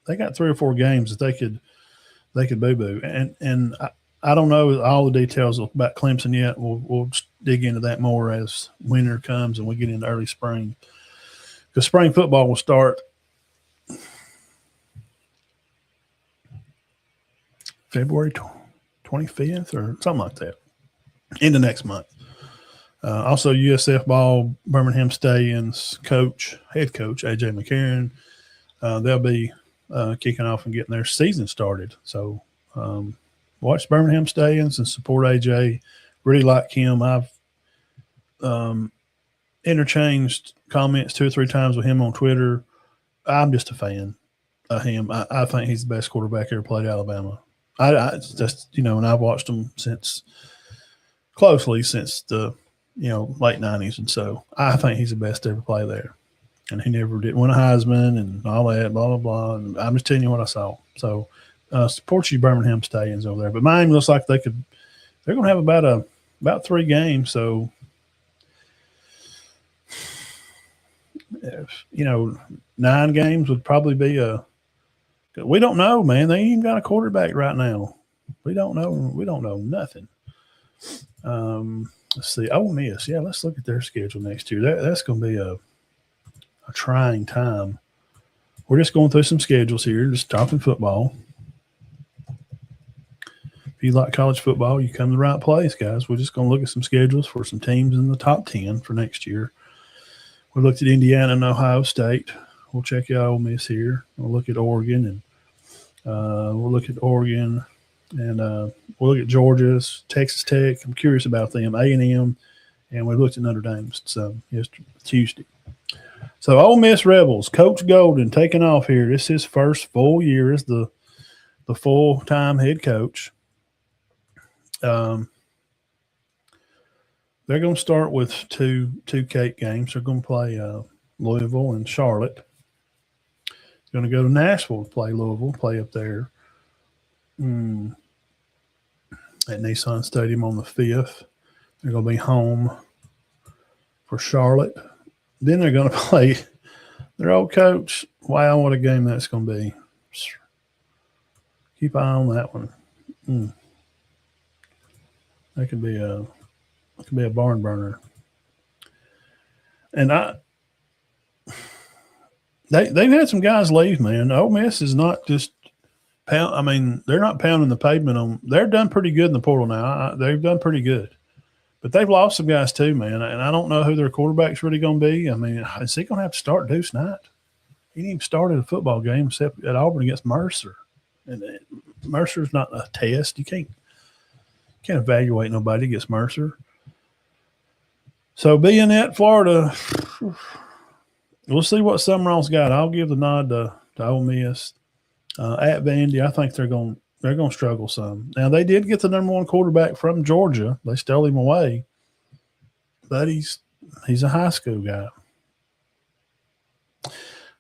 3 or 4 games that they could boo-boo. And I don't know all the details about Clemson yet. We'll dig into that more as winter comes and we get into early spring. because spring football will start February 25th or something like that, into next month. Also, USF ball, Birmingham Stallions head coach AJ McCarron, they'll be kicking off and getting their season started. So watch Birmingham Stallions and support AJ. Really like him. I've interchanged comments 2 or 3 times with him on Twitter. I'm just a fan of him. I think he's the best quarterback ever played at Alabama. I just, and I've watched him closely since the, late 90s. And so I think he's the best to ever play there. And he never did win a Heisman and all that, blah, blah, blah. And I'm just telling you what I saw. So support you Birmingham Stallions over there. But Miami looks like they're going to have about 3 games. So, 9 games would probably be we don't know, man. They ain't even got a quarterback right now. We don't know. We don't know nothing. Let's see. Ole Miss. Yeah, let's look at their schedule next year. That's going to be a trying time. We're just going through some schedules here, just talking football. If you like college football, you come to the right place, guys. We're just going to look at some schedules for some teams in the top 10 for next year. We looked at Indiana and Ohio State. We'll check out Ole Miss here. We'll look at Oregon and we'll look at Oregon and we'll look at Georgia's, Texas Tech. I'm curious about them, A&M, and we looked at Notre Dame. So Tuesday. So Ole Miss Rebels, Coach Golden taking off here. This is his first full year as the full-time head coach. They're going to start with two Cape games. They're going to play Louisville and Charlotte. Going to go to Nashville to play Louisville, play up there at Nissan Stadium on the 5th. They're going to be home for Charlotte. Then they're going to play their old coach. Wow, what a game that's going to be. Keep an eye on that one. That could be a barn burner. And they've had some guys leave, man. Ole Miss is not just they're not pounding the pavement on. They're done pretty good in the portal now. They've done pretty good, but they've lost some guys too, man. And I don't know who their quarterback's really going to be. Is he going to have to start Deuce Knight? He didn't even start at a football game except at Auburn against Mercer, and Mercer's not a test. You can't evaluate nobody against Mercer. So being at Florida. We'll see what Summerall's got. I'll give the nod to Ole Miss. At Vandy, I think they're going to struggle some. Now, they did get the number 1 quarterback from Georgia. They stole him away. But he's a high school guy.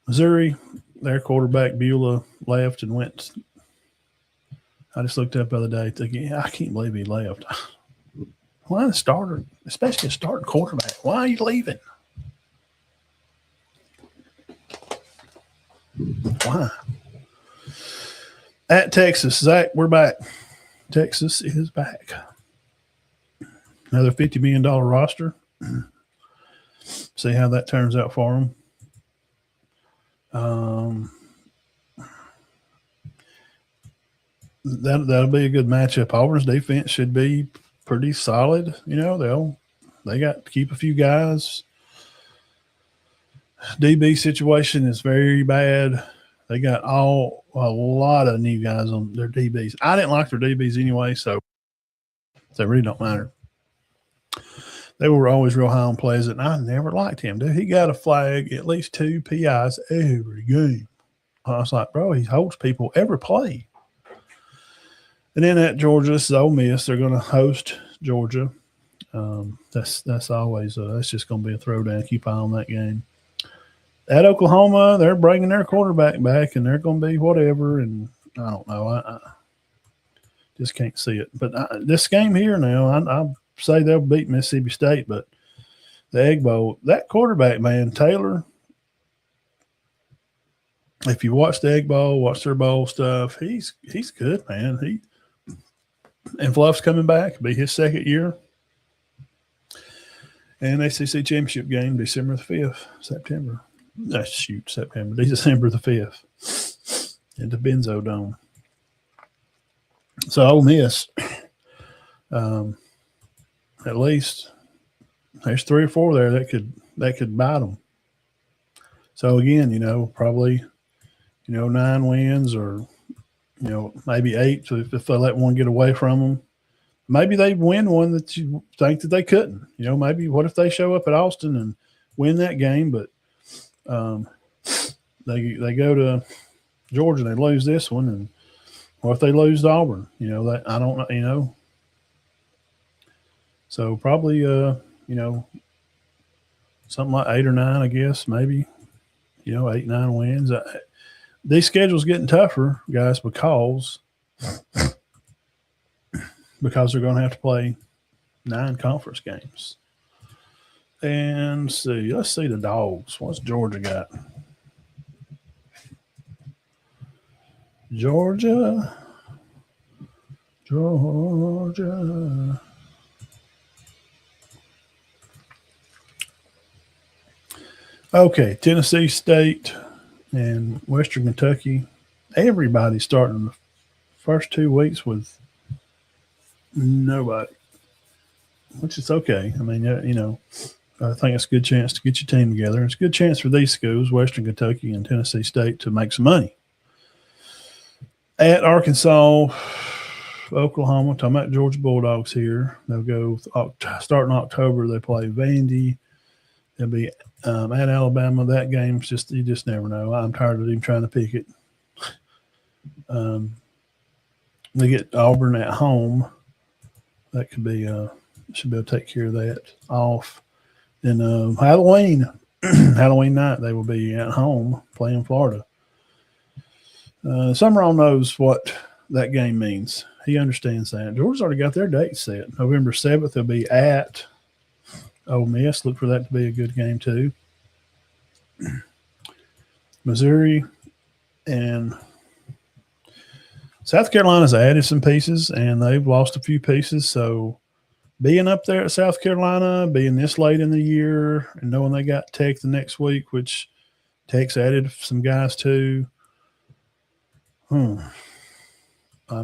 Missouri, their quarterback, Beulah, left and went. I just looked up the other day thinking, I can't believe he left. Why the starter, especially a starting quarterback? Why are you leaving? Why? At Texas, Zach, we're back. Texas is back. Another $50 million roster. See how that turns out for them. That'll be a good matchup. Auburn's defense should be pretty solid. They got to keep a few guys. DB situation is very bad. They got a lot of new guys on their DBs. I didn't like their DBs anyway, so they really don't matter. They were always real high on Pleasant, and I never liked him, dude. He got a flag, at least 2 PIs every game. I was like, bro, he holds people every play. And then at Georgia, this is Ole Miss. They're going to host Georgia. That's always that's just going to be a throwdown. Keep an eye on that game. At Oklahoma, they're bringing their quarterback back, and they're going to be whatever. And I don't know. I just can't see it. But this game here now, I say they'll beat Mississippi State, but the Egg Bowl, that quarterback, man, Taylor, if you watch the Egg Bowl, watch their bowl stuff, he's good, man. And Fluff's coming back. It'll be his second year. And ACC championship game, December the 5th, September. December the 5th at the Benzo Dome. So Ole Miss, at least there's 3 or 4 there that could bite them. So again, probably 9 wins or maybe 8 if they let one get away from them. Maybe they win one that you think that they couldn't. Maybe what if they show up at Austin and win that game, but they go to Georgia and they lose this one, and what if they lose to Auburn? That I don't know. So probably something like 8 or 9, I guess, maybe 8, 9 wins. These schedules getting tougher, guys, because they're going to have to play 9 conference games. And let's see the Dogs. What's Georgia got? Georgia. Okay, Tennessee State and Western Kentucky. Everybody's starting the first 2 weeks with nobody, which is okay. I mean, I think it's a good chance to get your team together. It's a good chance for these schools, Western Kentucky and Tennessee State, to make some money. At Arkansas, Oklahoma, talking about Georgia Bulldogs here. They'll go starting October. They play Vandy. They'll be at Alabama. That game's you just never know. I'm tired of even trying to pick it. They get Auburn at home. That could be should be able to take care of that off. Then Halloween night, they will be at home playing Florida. Summerall knows what that game means. He understands that. Georgia's already got their date set. November 7th, they'll be at Ole Miss. Look for that to be a good game too. Missouri and South Carolina's added some pieces, and they've lost a few pieces. So being up there at South Carolina, being this late in the year, and knowing they got Tech the next week, which Tech's added some guys too. I'm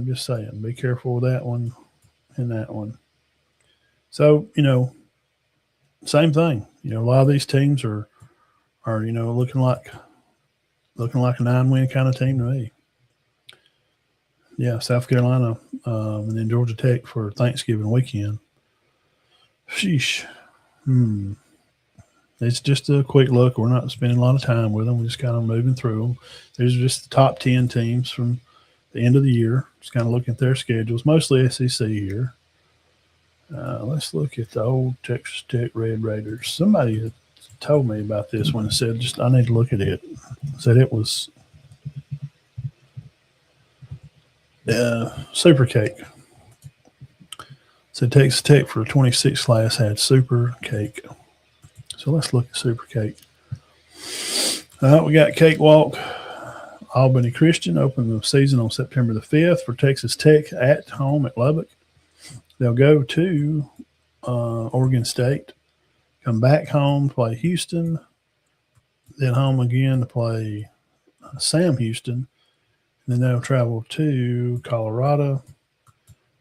just saying, be careful with that one and that one. So, same thing. A lot of these teams are looking like a 9-win kind of team to me. Yeah, South Carolina and then Georgia Tech for Thanksgiving weekend. Sheesh. It's just a quick look. We're not spending a lot of time with them. We're just kind of moving through them. These are just the top 10 teams from the end of the year. Just kind of looking at their schedules, mostly SEC here. Let's look at the old Texas Tech Red Raiders. Somebody had told me about this one and said, I need to look at it. Said it was Super Cake. So Texas Tech for 26 class had Super Cake. So let's look at Super Cake. We got Cakewalk. Albany Christian opened the season on September the 5th for Texas Tech at home at Lubbock. They'll go to Oregon State, come back home, play Houston, then home again to play Sam Houston. And then they'll travel to Colorado,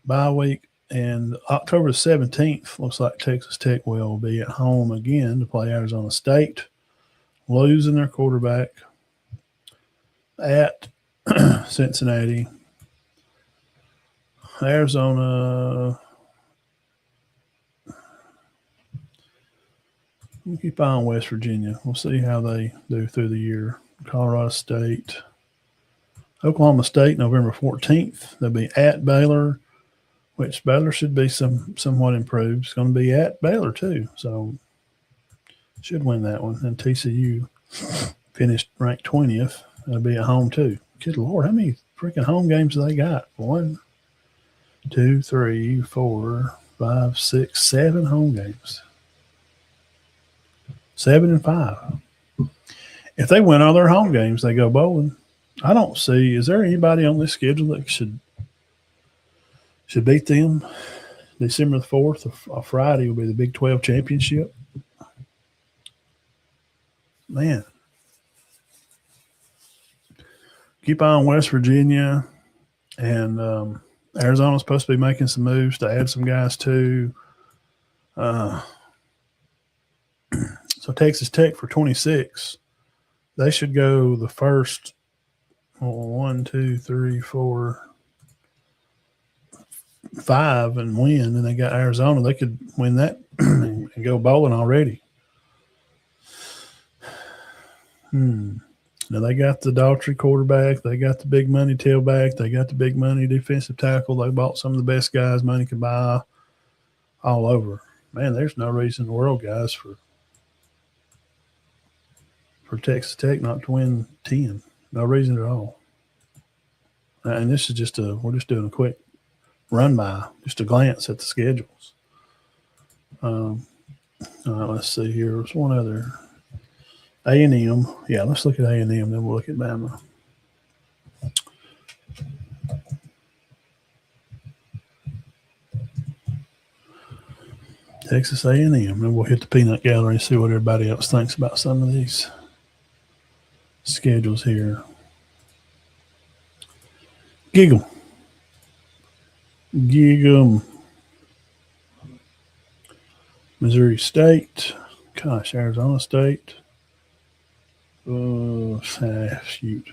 bye week. And October 17th, looks like Texas Tech will be at home again to play Arizona State, losing their quarterback at Cincinnati. Arizona, we'll keep an eye on West Virginia. We'll see how they do through the year. Colorado State. Oklahoma State, November 14th. They'll be at Baylor, which Baylor should be somewhat improved. It's going to be at Baylor too, so should win that one. And TCU finished ranked 20th. They'll be at home too. Good Lord, how many freaking home games do they got? 1, 2, 3, 4, 5, 6, 7 home games. 7 and 5. If they win all their home games, they go bowling. I don't see. Is there anybody on this schedule that should beat them? December the 4th, a Friday, will be the Big 12 championship. Man, keep eye on West Virginia, and Arizona's supposed to be making some moves to add some guys too. So Texas Tech for 26, they should go the first 1, 2, 3, 4, 5 and win. And they got Arizona. They could win that and go bowling already. Now they got the Daughtry quarterback. They got the big money tailback. They got the big money defensive tackle. They bought some of the best guys money could buy all over. Man, there's no reason in the world, guys, for Texas Tech not to win 10. No reason at all. And this is we're just doing a quick run by, just a glance at the schedules. All right, let's see here. There's one other. A&M. Yeah, let's look at A&M, then we'll look at Bama. Texas A&M. Then we'll hit the peanut gallery and see what everybody else thinks about some of these schedules here. Giggle. Missouri State. Gosh, Arizona State. Shoot.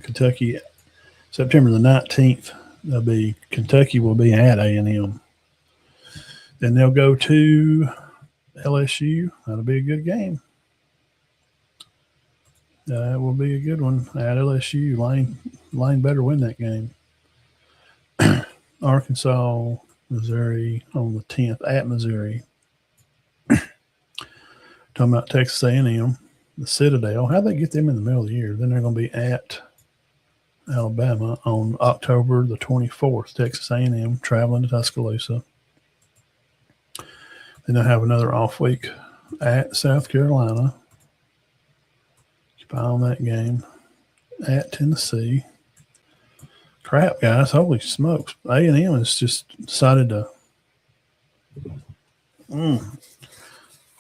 Kentucky, September the 19th. Kentucky will be at A&M. Then they'll go to LSU. That'll be a good game. That will be a good one at LSU. Lane better win that game. Arkansas, Missouri on the 10th at Missouri. Talking about Texas A&M, the Citadel. How'd they get them in the middle of the year? Then they're going to be at Alabama on October the 24th. Texas A&M traveling to Tuscaloosa. Then they'll have another off week at South Carolina. Keep eye on that game. At Tennessee. Crap, guys. Holy smokes. A&M has just decided to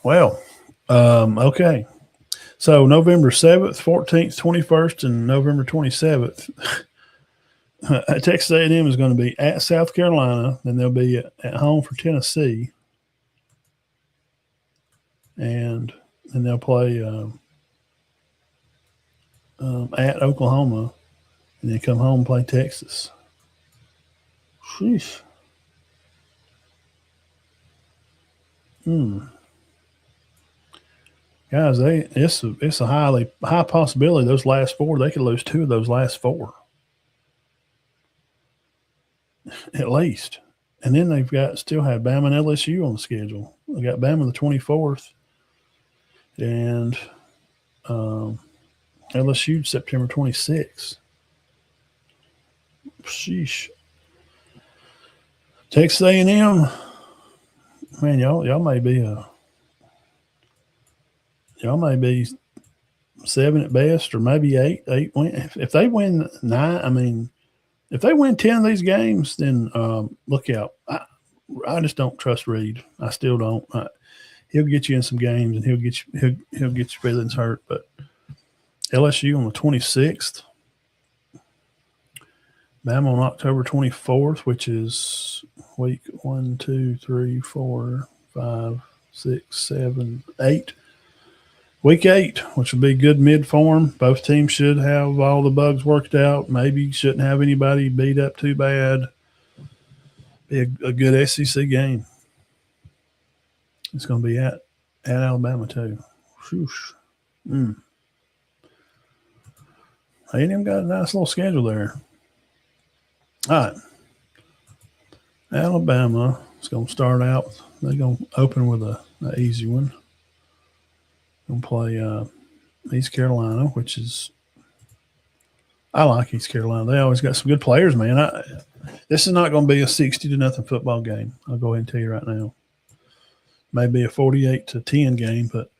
Well, okay. So November 7th, 14th, 21st, and November 27th, Texas A&M is going to be at South Carolina. Then they'll be at home for Tennessee. And then they'll play at Oklahoma. And then come home and play Texas. Sheesh. Guys, it's a high possibility those last four, they could lose two of those last four. At least. And then they've still have Bama and LSU on the schedule. They got Bama the 24th and LSU September 26th. Sheesh. Texas A&M, man, y'all may be 7 at best, or maybe 8 win. If they win 9, I mean, if they win 10 of these games, then look out. I just don't trust Reed. I still don't. He'll get you in some games, and he'll get your feelings hurt. But LSU on the 26th, Bama on October 24th, which is week 1, 2, 3, 4, 5, 6, 7, 8. Week 8, which will be good mid-form. Both teams should have all the bugs worked out. Maybe shouldn't have anybody beat up too bad. Be a good SEC game. It's going to be at Alabama too. Whoosh. A&M got a nice little schedule there. All right. Alabama is going to start out. They're going to open with an easy one. Going to play East Carolina, which is – I like East Carolina. They always got some good players, man. This is not going to be a 60-0 football game. I'll go ahead and tell you right now. Maybe a 48-10 game, but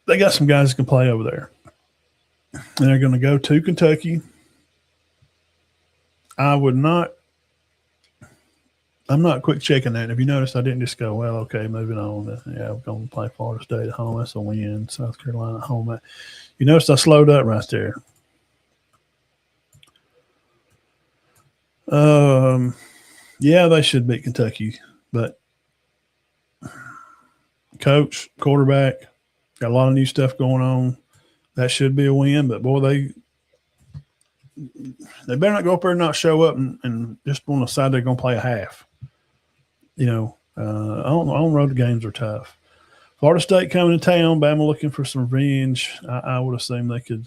they got some guys that can play over there. And they're going to go to Kentucky. I'm not quick checking that. If you notice, I didn't just go, well, okay, moving on. Yeah, we're going to play Florida State at home. That's a win. South Carolina at home. You noticed I slowed up right there. Yeah, they should beat Kentucky, but coach, quarterback, got a lot of new stuff going on. That should be a win, but boy, they better not go up there and not show up and just want to decide they're going to play a half. On road games are tough. Florida State coming to town. Bama looking for some revenge. I would assume they could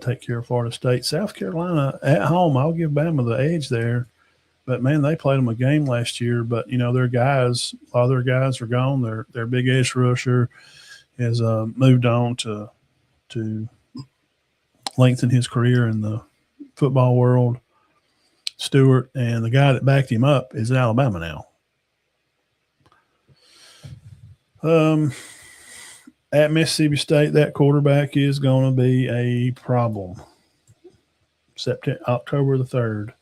take care of Florida State. South Carolina at home, I'll give Bama the edge there. But man, they played them a game last year. But their guys, a lot of their guys are gone. Their big edge rusher has moved on to lengthen his career in the football world. Stewart, and the guy that backed him up is in Alabama now. At Mississippi State, that quarterback is going to be a problem. October the 3rd,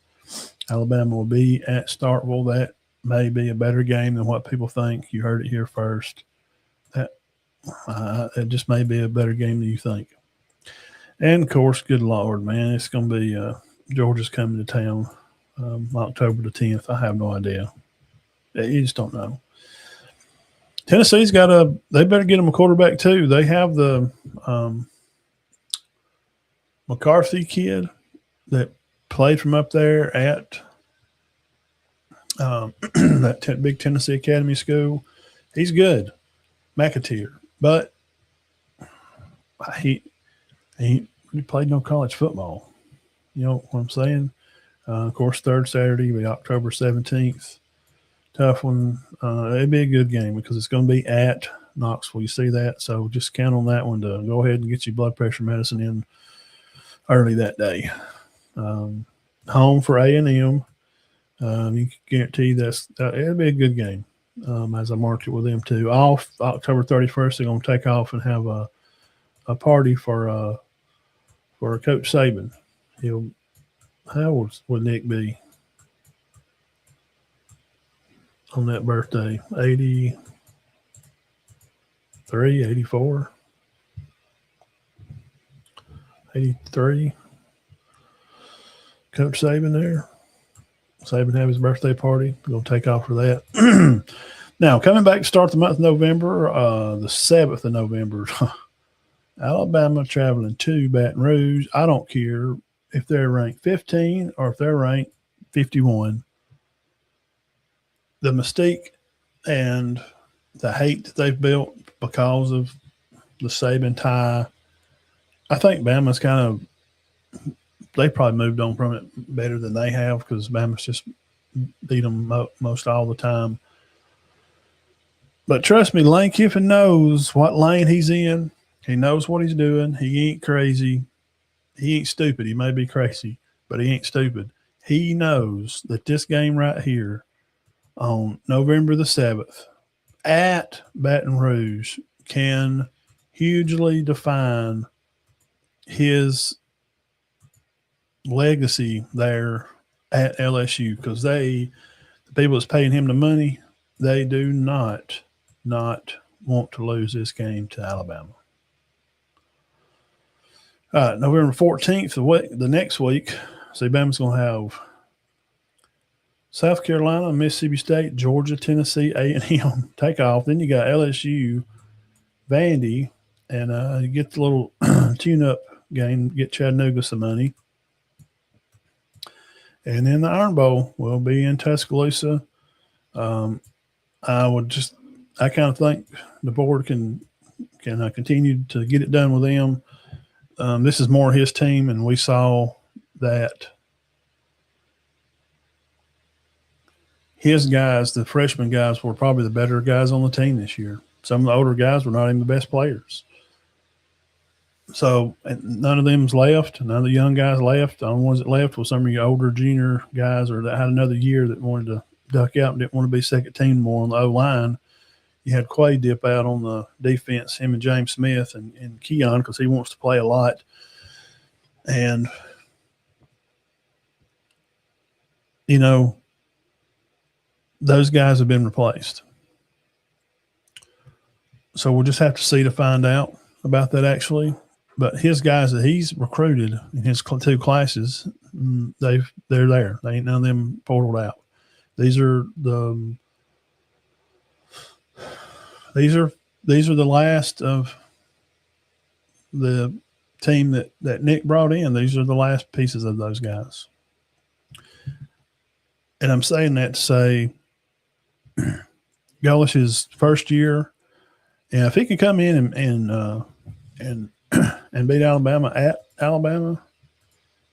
Alabama will be at Starkville. That may be a better game than what people think. You heard it here first. It just may be a better game than you think. And, of course, good Lord, man, it's going to be Georgia's coming to town October the 10th. I have no idea. You just don't know. Tennessee's they better get them a quarterback too. They have the McCarthy kid that played from up there at that big Tennessee Academy school. He's good, McAteer, but he played no college football. You know what I'm saying? Of course, third Saturday will be October 17th. Tough one. It'd be a good game because it's going to be at Knoxville. You see that? So just count on that one to go ahead and get your blood pressure medicine in early that day. Home for A&M. You can guarantee it'll be a good game as I marked it with them too. Off October 31st, they're going to take off and have a party for Coach Saban. How old would Nick be on that birthday? 83, 84, 83. Coach Saban there. Saban have his birthday party. We're going to take off for that. Now, coming back to start the month of November, the 7th of November, Alabama traveling to Baton Rouge. I don't care if they're ranked 15 or if they're ranked 51. The mystique and the hate that they've built because of the Saban tie, I think Bama's they probably moved on from it better than they have because Bama's just beat them most all the time. But trust me, Lane Kiffin knows what lane he's in. He knows what he's doing. He ain't crazy. He ain't stupid. He may be crazy, but he ain't stupid. He knows that this game right here on November the 7th at Baton Rouge can hugely define his legacy there at LSU because the people that's paying him the money, they do not want to lose this game to Alabama. November 14th, the next week, see, Bama's going to have South Carolina, Mississippi State, Georgia, Tennessee, A&M take off. Then you got LSU, Vandy, and you get the little tune-up game, get Chattanooga some money. And then the Iron Bowl will be in Tuscaloosa. I kind of think the board can continue to get it done with them. This is more his team, and we saw that his guys, the freshman guys, were probably the better guys on the team this year. Some of the older guys were not even the best players. So none of them's left. None of the young guys left. The only ones that left was some of your older junior guys or that had another year that wanted to duck out and didn't want to be second team more on the O-line. You had Quay dip out on the defense, him and James Smith and Keon, because he wants to play a lot. And, those guys have been replaced. So we'll just have to see to find out about that actually. But his guys that he's recruited in his two classes, they're there. They ain't none of them portaled out. These are the last of the team that Nick brought in. These are the last pieces of those guys. And I'm saying that to say Gullish's first year, and if he could come in and beat Alabama at Alabama,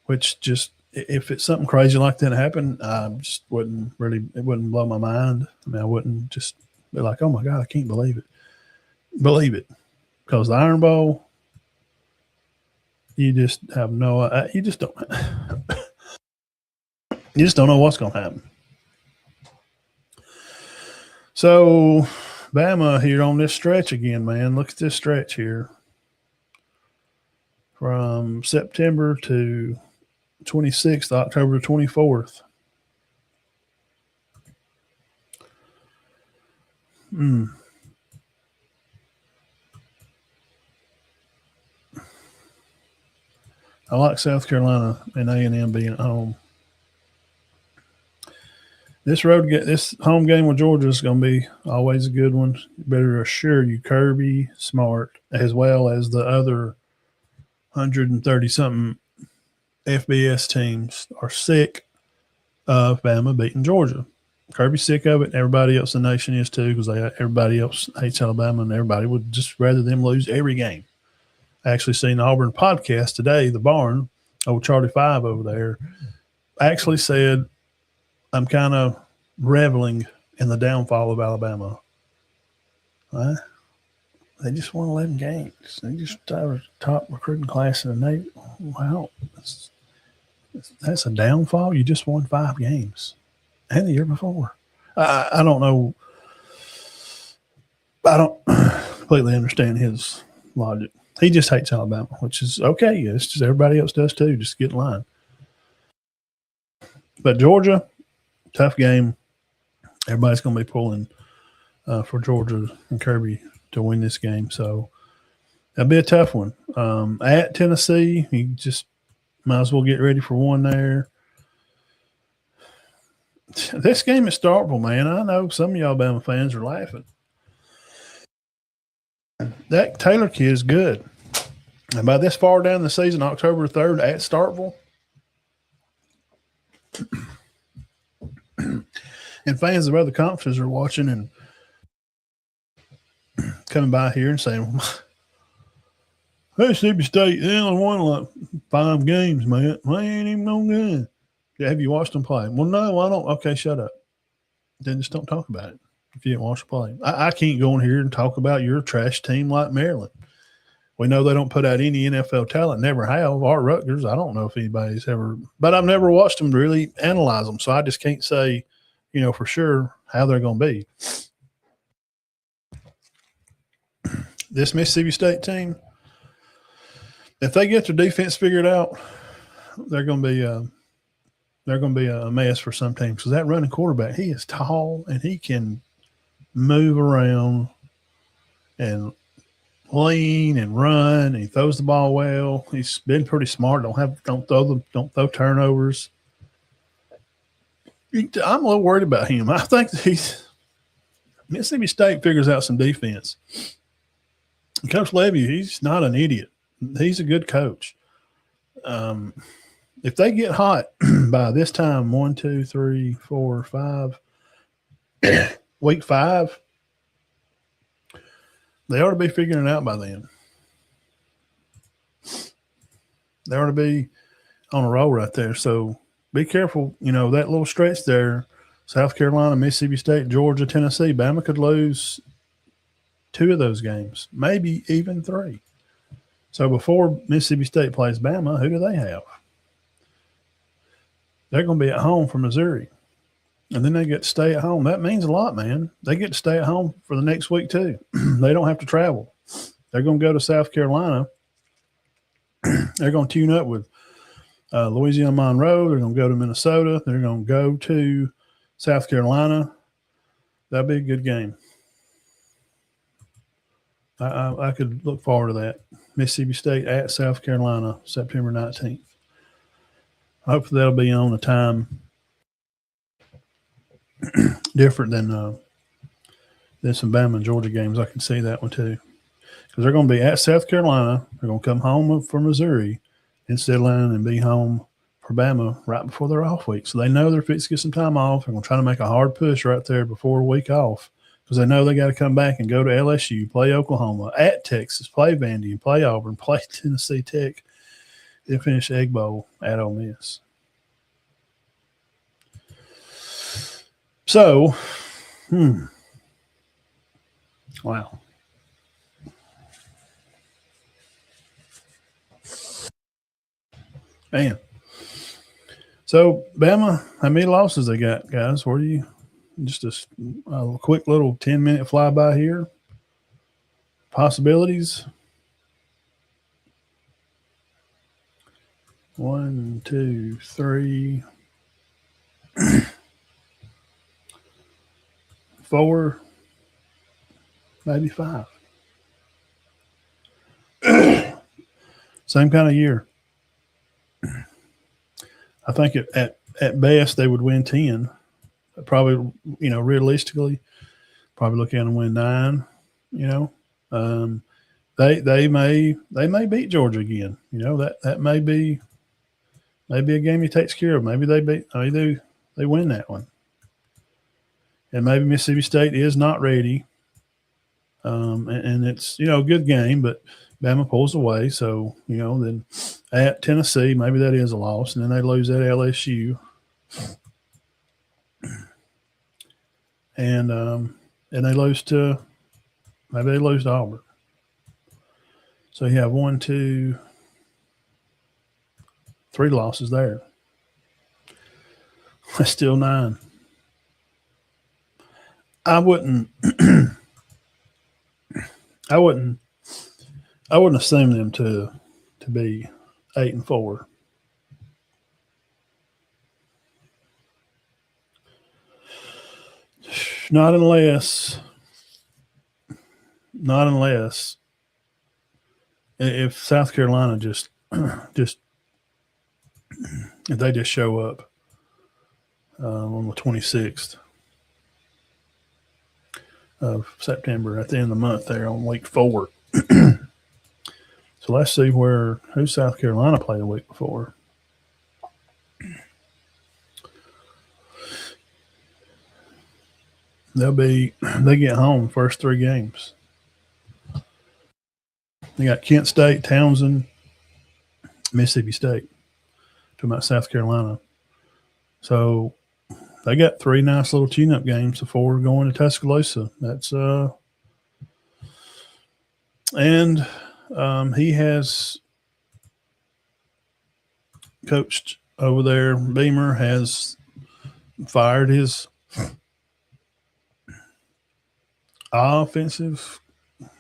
which just if it's something crazy like that happened, I just wouldn't it wouldn't blow my mind. I mean, I wouldn't just be like, oh my God, I can't believe it. Because the Iron Bowl, you just have you just don't know what's going to happen. So Bama here on this stretch again, man. Look at this stretch here. From September to 26th, October 24th. I like South Carolina and A&M being at home. This home game with Georgia is going to be always a good one. Better assure you, Kirby, Smart, as well as the other 130-something FBS teams are sick of Bama beating Georgia. Kirby's sick of it. Everybody else in the nation is too, because everybody else hates Alabama, and everybody would just rather them lose every game. I actually seen the Auburn podcast today, The Barn, old Charlie 5 over there, actually said, I'm kind of reveling in the downfall of Alabama. They just won 11 games. They just are top recruiting class in the nation. Wow. That's a downfall. You just won 5 games. And the year before. I don't know. I don't completely understand his logic. He just hates Alabama, which is okay. It's just everybody else does too. Just get in line. But Georgia, tough game. Everybody's going to be pulling for Georgia and Kirby to win this game. So that'll be a tough one. At Tennessee, you just might as well get ready for one there. This game is Starkville, man. I know some of y'all Bama fans are laughing. That Taylor kid is good. And by this far down the season, October 3rd at Starkville, and fans of other conferences are watching and coming by here and saying, Mississippi State, they only won like 5 games, man. They ain't even no good. Have you watched them play? Well, no, I don't. Okay, shut up. Then just don't talk about it if you didn't watch them play. I can't go in here and talk about your trash team like Maryland. We know they don't put out any NFL talent, never have. Art Rutgers, I don't know if anybody's ever – but I've never watched them really analyze them, so I just can't say, for sure how they're going to be. This Mississippi State team, if they get their defense figured out, they're going to be a mess for some teams, because that running quarterback, he is tall and he can move around and lean and run. And he throws the ball well. He's been pretty smart. Don't throw turnovers. I'm a little worried about him. I think that Mississippi State figures out some defense. Coach Levy, he's not an idiot. He's a good coach. If they get hot by this time, 1, 2, 3, 4, 5, week 5, they ought to be figuring it out by then. They ought to be on a roll right there. So be careful. That little stretch there, South Carolina, Mississippi State, Georgia, Tennessee, Bama could lose 2 of those games, maybe even 3. So before Mississippi State plays Bama, who do they have? They're going to be at home for Missouri. And then they get to stay at home. That means a lot, man. They get to stay at home for the next week too. They don't have to travel. They're going to go to South Carolina. They're going to tune up with Louisiana Monroe. They're going to go to Minnesota. They're going to go to South Carolina. That'll be a good game. I could look forward to that. Mississippi State at South Carolina, September 19th. Hopefully that'll be on a time different than some Bama and Georgia games. I can see that one too, because they're going to be at South Carolina. They're going to come home for Missouri and settle in and be home for Bama right before their off week. So they know they're fixing to get some time off. They're going to try to make a hard push right there before a week off, because they know they got to come back and go to LSU, play Oklahoma, at Texas, play Vandy, play Auburn, play Tennessee Tech, then finish the Egg Bowl at Ole Miss. So, wow. Man. So, Bama, how many losses they got, guys? Where do you just a quick little 10-minute flyby here? Possibilities? 1, 2, 3, 4, maybe 5. Same kind of year. I think at best they would win 10. Probably, realistically, probably looking at them win 9. They may beat Georgia again. That may be a game he takes care of. Maybe they win that one, and maybe Mississippi State is not ready. And it's a good game, but Bama pulls away. So then at Tennessee, maybe that is a loss, and then they lose at LSU, and they lose to Auburn. So you have 1, 2, 3 losses there. That's still 9. I wouldn't assume them to be 8-4. Not unless if South Carolina just if they just show up on the 26th of September at the end of the month there on week 4. So let's see who South Carolina played a week before. They get home first 3 games. They got Kent State, Townsend, Mississippi State. Talking about South Carolina. So they got 3 nice little tune-up games before going to Tuscaloosa. That's and he has coached over there. Beamer has fired his offensive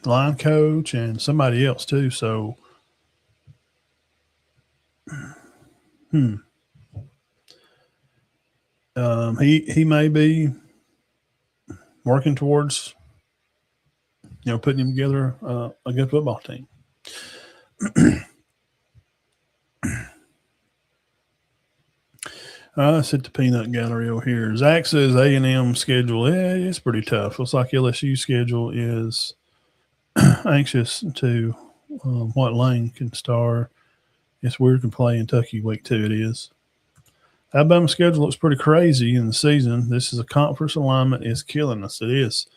line coach and somebody else too. So, he may be working towards putting him together a good football team. Let's hit the peanut gallery over here. Zach says A&M schedule, it's pretty tough. Looks like LSU schedule is anxious to what lane can star. It's weird to play Kentucky week 2. It is. Alabama schedule looks pretty crazy in the season. This is a conference alignment. It's killing us. It is.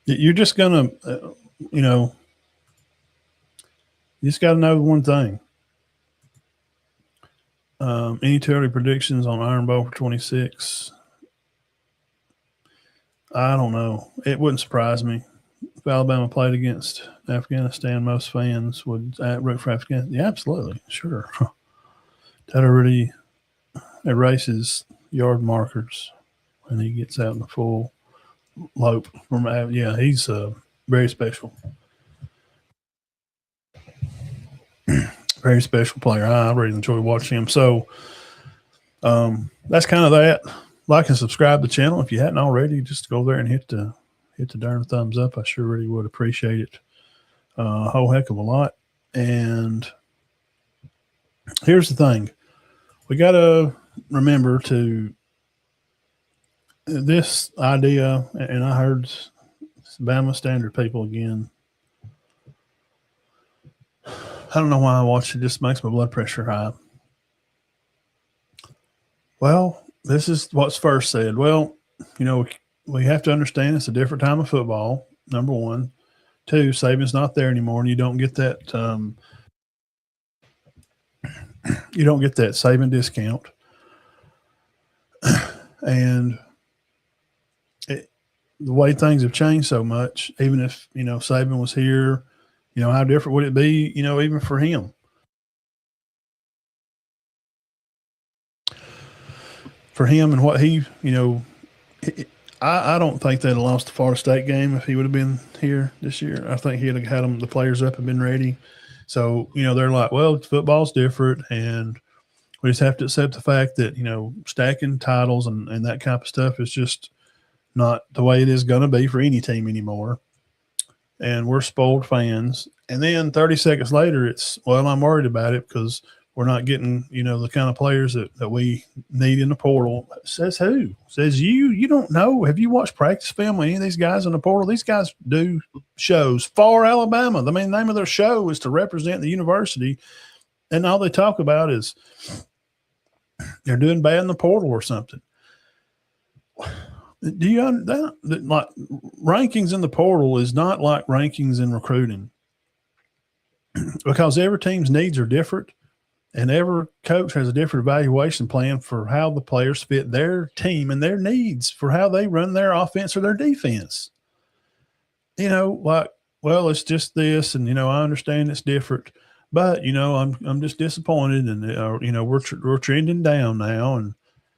You're just going to, you just got to know one thing. Any early predictions on Iron Bowl for 26? I don't know. It wouldn't surprise me if Alabama played against Afghanistan. Most fans would root for Afghanistan. Yeah, absolutely, sure. That already erases yard markers when he gets out in the full lope. He's very special. Very special player. I really enjoy watching him. So that's kind of that. Like and subscribe to the channel if you hadn't already. Just go there and hit the hit the darn thumbs up. I sure really would appreciate it a whole heck of a lot. And here's the thing. We got to remember to this idea, and I heard Bama Standard people again. I don't know why I watch it. It just makes my blood pressure high. Well, this is what's first said. Well, we have to understand it's a different time of football, number one. Two, Saban's not there anymore, and you don't get that Saban discount. And the way things have changed so much, even if, Saban was here, how different would it be, even for him? For him and what he, I don't think they'd have lost the Florida State game if he would have been here this year. I think he'd have had the players up and been ready. So, they're like, well, football's different, and we just have to accept the fact that, stacking titles and that kind of stuff is just not the way it is going to be for any team anymore. And we're spoiled fans. And then 30 seconds later, it's, well, I'm worried about it because we're not getting, the kind of players that we need in the portal. Says who? Says you. You don't know. Have you watched practice film with any of these guys in the portal? These guys do shows for Alabama. The main name of their show is to represent the university. And all they talk about is they're doing bad in the portal or something. Do you understand? Like, rankings in the portal is not like rankings in recruiting, because every team's needs are different, and every coach has a different evaluation plan for how the players fit their team and their needs for how they run their offense or their defense. Like, well, it's just this, and I understand it's different, but I'm just disappointed, and we're trending down now,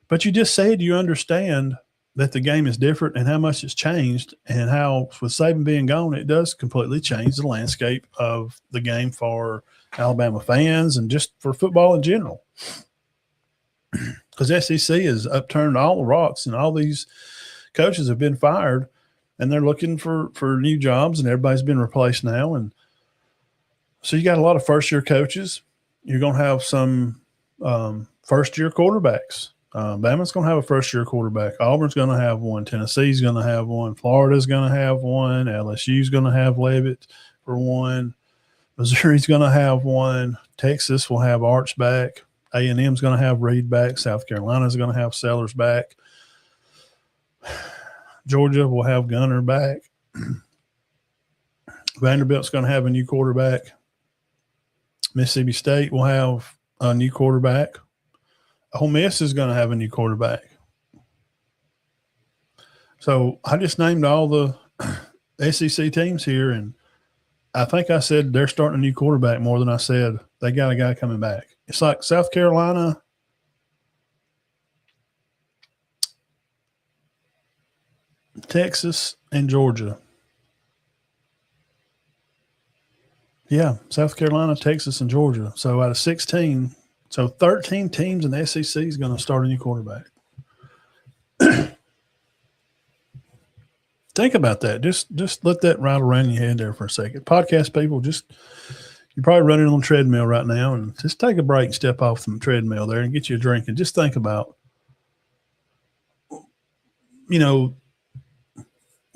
but you just said you understand that the game is different and how much it's changed, and how with Saban being gone, it does completely change the landscape of the game for Alabama fans and just for football in general. Because SEC has upturned all the rocks, and all these coaches have been fired, and they're looking for new jobs, and everybody's been replaced now. And so you got a lot of first-year coaches. You're going to have some first-year quarterbacks. Bama's going to have a first-year quarterback. Auburn's going to have one. Tennessee's going to have one. Florida's going to have one. LSU's going to have Leavitt for one. Missouri's going to have one. Texas will have Arch back. A&M's going to have Reed back. South Carolina's going to have Sellers back. Georgia will have Gunner back. Vanderbilt's going to have a new quarterback. Mississippi State will have a new quarterback. Ole Miss is going to have a new quarterback. So I just named all the SEC teams here, and I think I said they're starting a new quarterback more than I said they got a guy coming back. It's like South Carolina, Texas, and Georgia. Yeah, South Carolina, Texas, and Georgia. So out of 16, so 13 teams in the SEC is going to start a new quarterback. Think about that. Just let that ride around in your head there for a second. Podcast people, you're probably running on the treadmill right now, and just take a break and step off the treadmill there and get you a drink, and just think about,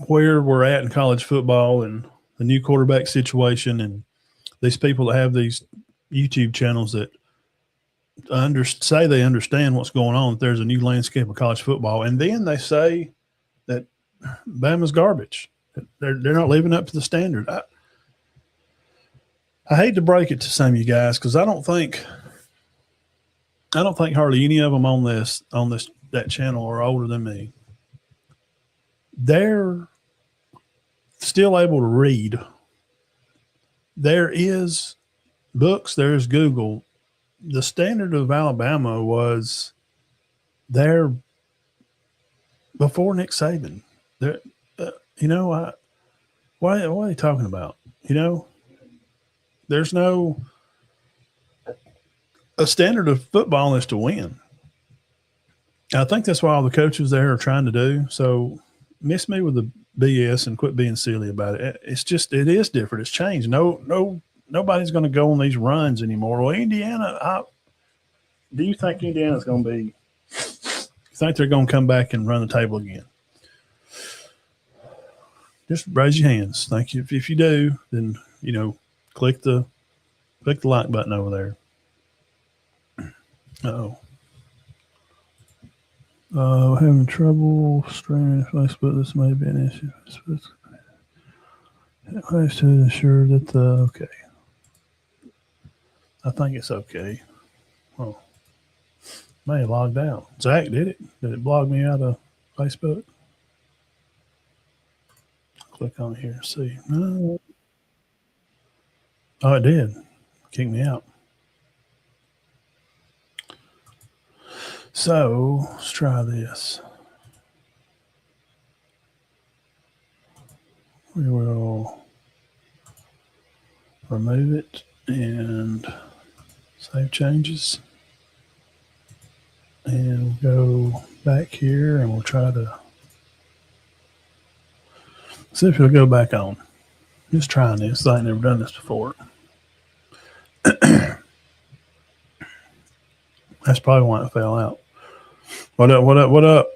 where we're at in college football and the new quarterback situation, and these people that have these YouTube channels that say they understand what's going on, that there's a new landscape of college football, and then they say that Bama's garbage. They're not living up to the standard. I hate to break it to some of you guys, because I don't think hardly any of them on that channel are older than me. They're still able to read. There is books, there's Google. The standard of Alabama was there before Nick Saban. There, what are you talking about? There's no a standard of football is to win. I think that's what all the coaches there are trying to do. So miss me with the BS and quit being silly about it. It's just it is different. It's changed. Nobody's going to go on these runs anymore. Well, Indiana, do you think Indiana's going to be? You think they're going to come back and run the table again? Just raise your hands. Thank you. If you do, then click the like button over there. Having trouble streaming Facebook. This may be an issue. I should ensure that okay. I think it's okay. Oh, may have logged out. Zach, did it? Did it blog me out of Facebook? Click on here and see. No. Oh, it did. Kick me out. So let's try this. We will remove it and save changes. And we'll go back here and we'll try to see if it'll go back on. Just trying this. I ain't never done this before. That's probably why it fell out. What up? What up? What up?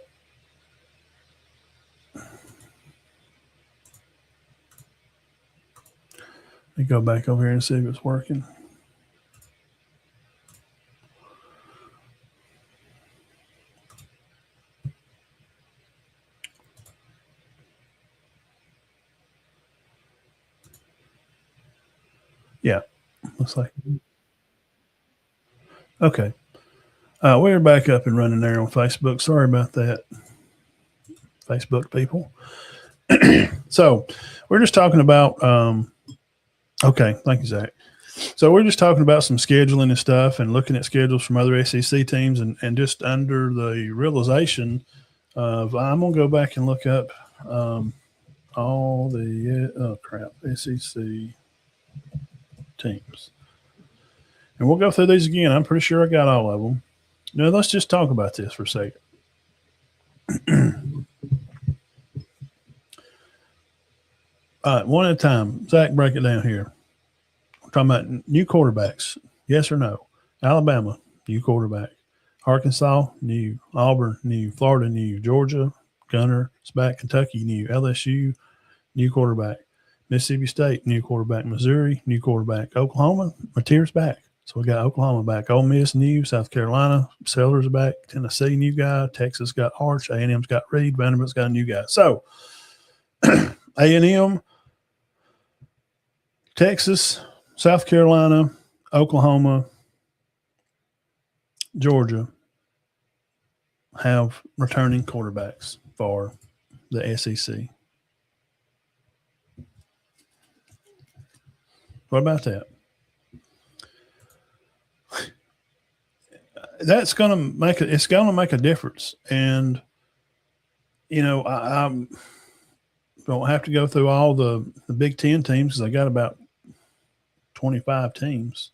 Let me go back over here and see if it's working. Yeah, looks like. Okay. We're back up and running there on Facebook. Sorry about that, Facebook people. So we're just talking about, okay, thank you, Zach. So we're just talking about some scheduling and stuff and looking at schedules from other SEC teams and just under the realization of, I'm going to go back and look up all the, SEC teams. And we'll go through these again. I'm pretty sure I got all of them. Now, let's just talk about this for a second. All right, one at a time. Zach, break it down here. We're talking about new quarterbacks. Yes or no? Alabama, new quarterback. Arkansas, new. Auburn, new. Florida, new. Georgia, Gunner is back. Kentucky, new. LSU, new quarterback. Mississippi State, new quarterback. Missouri, new quarterback. Oklahoma, Mateer's back. So we got Oklahoma back. Ole Miss, new. South Carolina, Sellers back. Tennessee, new guy. Texas got Arch. A&M's got Reed. Vanderbilt's got a new guy. So A&M, Texas, South Carolina, Oklahoma, Georgia have returning quarterbacks for the SEC. What about that? That's going to make it. It's going to make a difference, and I don't have to go through all the Big Ten teams because I got about 25 teams,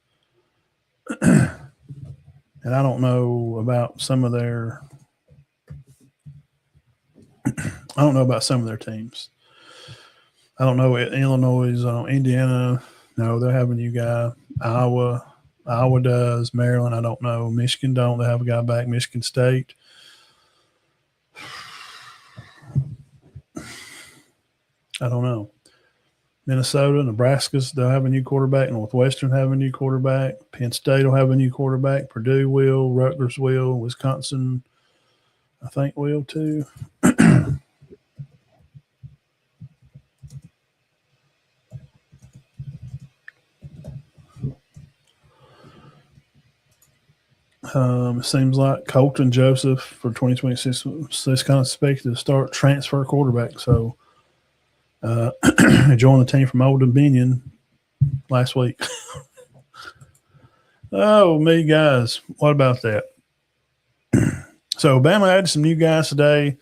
and I don't know about some of their. I don't know about some of their teams. I don't know Illinois, Indiana. No, they have a new guy. Iowa does. Maryland, I don't know. Michigan don't. They have a guy back. Michigan State. I don't know. Minnesota, Nebraska's, they'll have a new quarterback. Northwestern have a new quarterback. Penn State will have a new quarterback. Purdue will. Rutgers will. Wisconsin, I think, will too. It seems like Colton Joseph for 2026 is kind of expected to start transfer quarterback. So he joined the team from Old Dominion last week. Oh, me, guys. What about that? So Bama added some new guys today.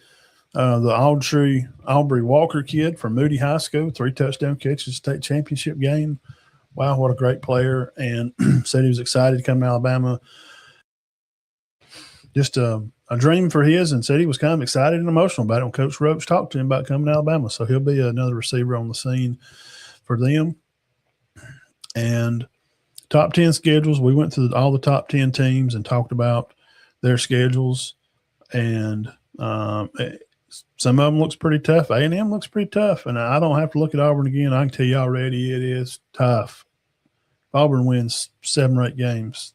The Aubrey Walker kid from Moody High School, 3 touchdown catches, state championship game. Wow, what a great player. And said he was excited to come to Alabama. just a dream for his, and said he was kind of excited and emotional about it when Coach Roach talked to him about coming to Alabama. So he'll be another receiver on the scene for them. And top 10 schedules, we went through all the top 10 teams and talked about their schedules. And some of them looks pretty tough. A&M looks pretty tough, and I don't have to look at Auburn again. I can tell you already it is tough. If Auburn wins 7 or 8 games,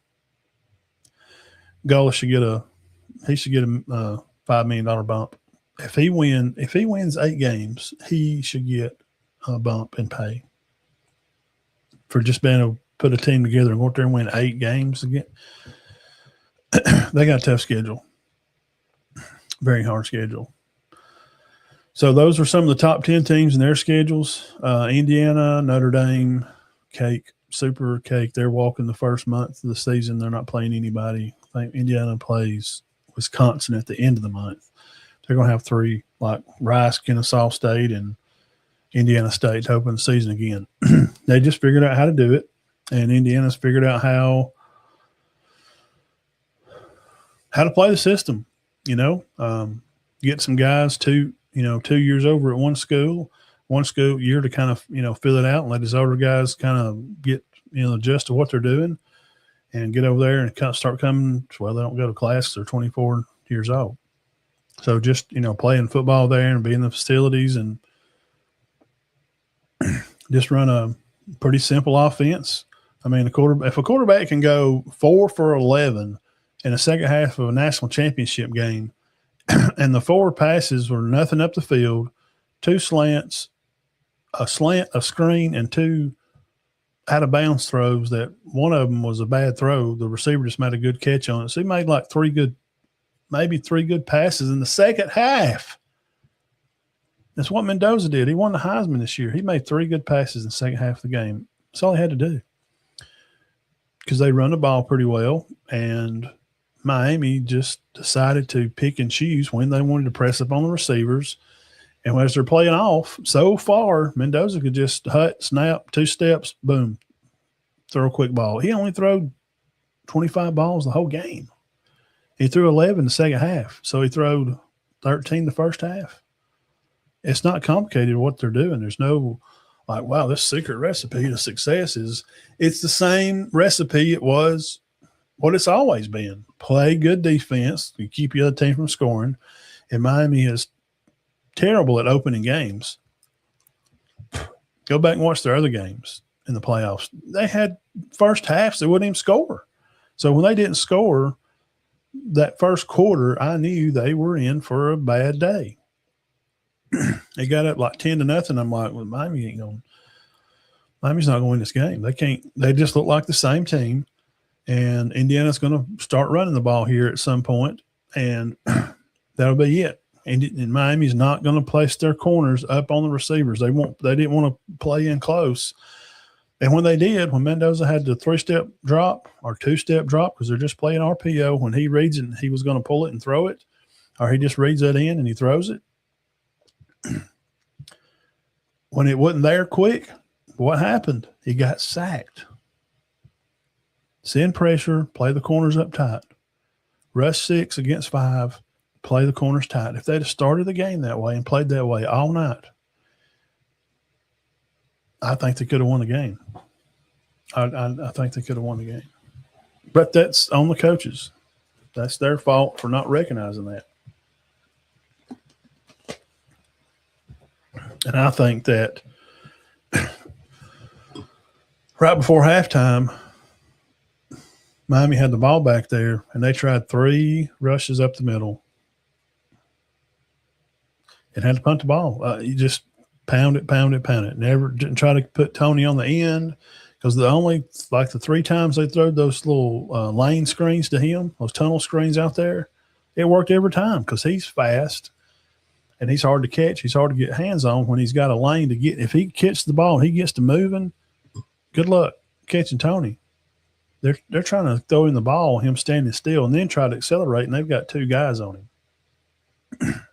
Gullis should get a $5 million bump. If he wins 8 games, he should get a bump in pay for just being able to put a team together and go out there and win 8 games again. They got a tough schedule. Very hard schedule. So those are some of the top 10 teams in their schedules. Indiana, Notre Dame, cake, super cake. They're walking the first month of the season. They're not playing anybody. I think Indiana plays Wisconsin at the end of the month. They're going to have 3, like Rice, Kennesaw State, and Indiana State to open the season again. They just figured out how to do it, and Indiana's figured out how to play the system. Get some guys 2 years over at one school year to kind of, fill it out and let his older guys kind of get, adjust to what they're doing and get over there and kind of start coming. Well, they don't go to class. They're 24 years old. So just, playing football there and being in the facilities and just run a pretty simple offense. I mean, if a quarterback can go 4 for 11 in the second half of a national championship game, and the 4 passes were nothing up the field, 2 slants, a slant, a screen, and 2 out-of-bounds throws that one of them was a bad throw. The receiver just made a good catch on it. So he made like 3 good passes in the second half. That's what Mendoza did. He won the Heisman this year. He made 3 good passes in the second half of the game. That's all he had to do because they run the ball pretty well, and Miami just decided to pick and choose when they wanted to press up on the receivers. And as they're playing off, so far, Mendoza could just hut, snap, 2 steps, boom, throw a quick ball. He only threw 25 balls the whole game. He threw 11 the second half, so he threw 13 the first half. It's not complicated what they're doing. There's no like, wow, this secret recipe to success it's the same recipe it was what it's always been. Play good defense. You keep the other team from scoring. And Miami is terrible at opening games. Go back and watch their other games in the playoffs. They had first halves they wouldn't even score. So when they didn't score that first quarter, I knew they were in for a bad day. They got up like 10-0. I'm like, well, Miami's not going to win this game. They just look like the same team. And Indiana's going to start running the ball here at some point, and that'll be it. And Miami's not going to place their corners up on the receivers. They didn't want to play in close. And when they did, when Mendoza had the 3-step drop or 2-step drop, because they're just playing RPO, when he reads it, he was going to pull it and throw it, or he just reads that in and he throws it. When it wasn't there quick, what happened? He got sacked. Send pressure, play the corners up tight. Rush 6 against 5, play the corners tight. If they'd have started the game that way and played that way all night, I think they could have won the game. I think they could have won the game. But that's on the coaches. That's their fault for not recognizing that. And I think that right before halftime, Miami had the ball back there, and they tried 3 rushes up the middle and had to punt the ball. You just pound it. Never didn't try to put Tony on the end because the 3 times they threw those little lane screens to him, those tunnel screens out there, it worked every time because he's fast and he's hard to catch. He's hard to get hands on when he's got a lane to get. If he catches the ball and he gets to moving, good luck catching Tony. They're trying to throw in the ball, him standing still, and then try to accelerate, and they've got 2 guys on him.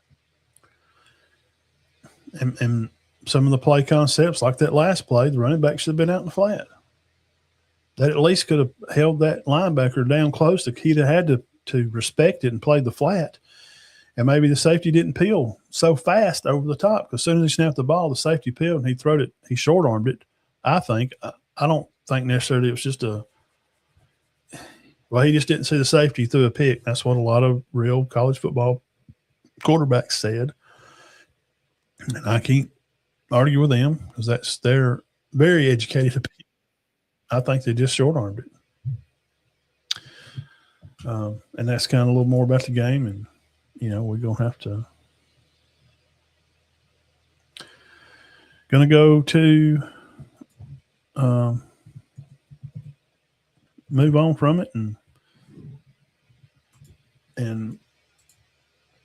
and some of the play concepts, like that last play, the running back should have been out in the flat. That at least could have held that linebacker down close. He'd have had to to respect it and play the flat. And maybe the safety didn't peel so fast over the top, because as soon as he snapped the ball, the safety peeled and he short armed it. I think. I don't think necessarily it was just he just didn't see the safety through a pick. That's what a lot of real college football quarterbacks said. And I can't argue with them, because they're very educated opinion. I think they just short armed it. And that's kind of a little more about the game. And, we're going to have to go to move on from it and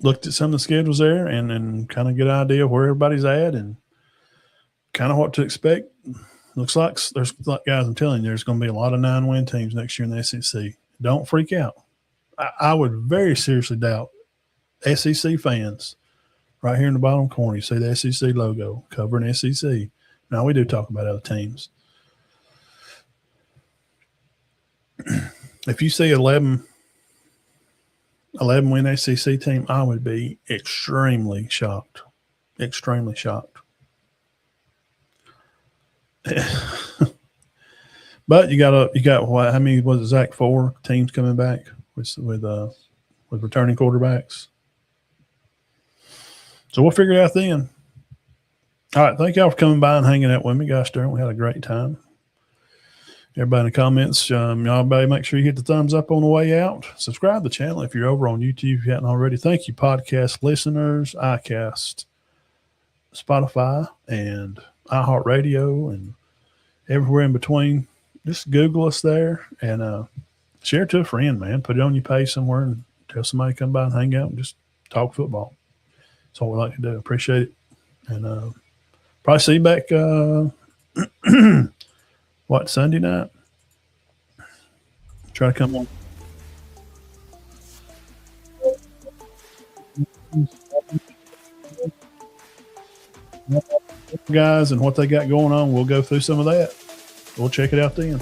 looked at some of the schedules there and kind of get an idea of where everybody's at and kind of what to expect. Looks like guys, I'm telling you, there's going to be a lot of 9-win teams next year in the SEC. Don't freak out. I would very seriously doubt SEC fans right here in the bottom corner. You see the SEC logo covering SEC. Now, we do talk about other teams. If you see 11-win SEC team, I would be extremely shocked. Extremely shocked. But you got what? How many was it, Zach? 4 teams coming back with returning quarterbacks. So we'll figure it out then. All right, thank y'all for coming by and hanging out with me, guys. We had a great time. Everybody in the comments, y'all make sure you hit the thumbs up on the way out. Subscribe to the channel if you're over on YouTube if you hadn't already. Thank you, podcast listeners, iCast, Spotify, and iHeartRadio, and everywhere in between. Just Google us there and share it to a friend, man. Put it on your page somewhere and tell somebody to come by and hang out and just talk football. That's what we like to do. Appreciate it. And probably see you back Sunday night? Try to come on. Guys, and what they got going on, we'll go through some of that. We'll check it out then.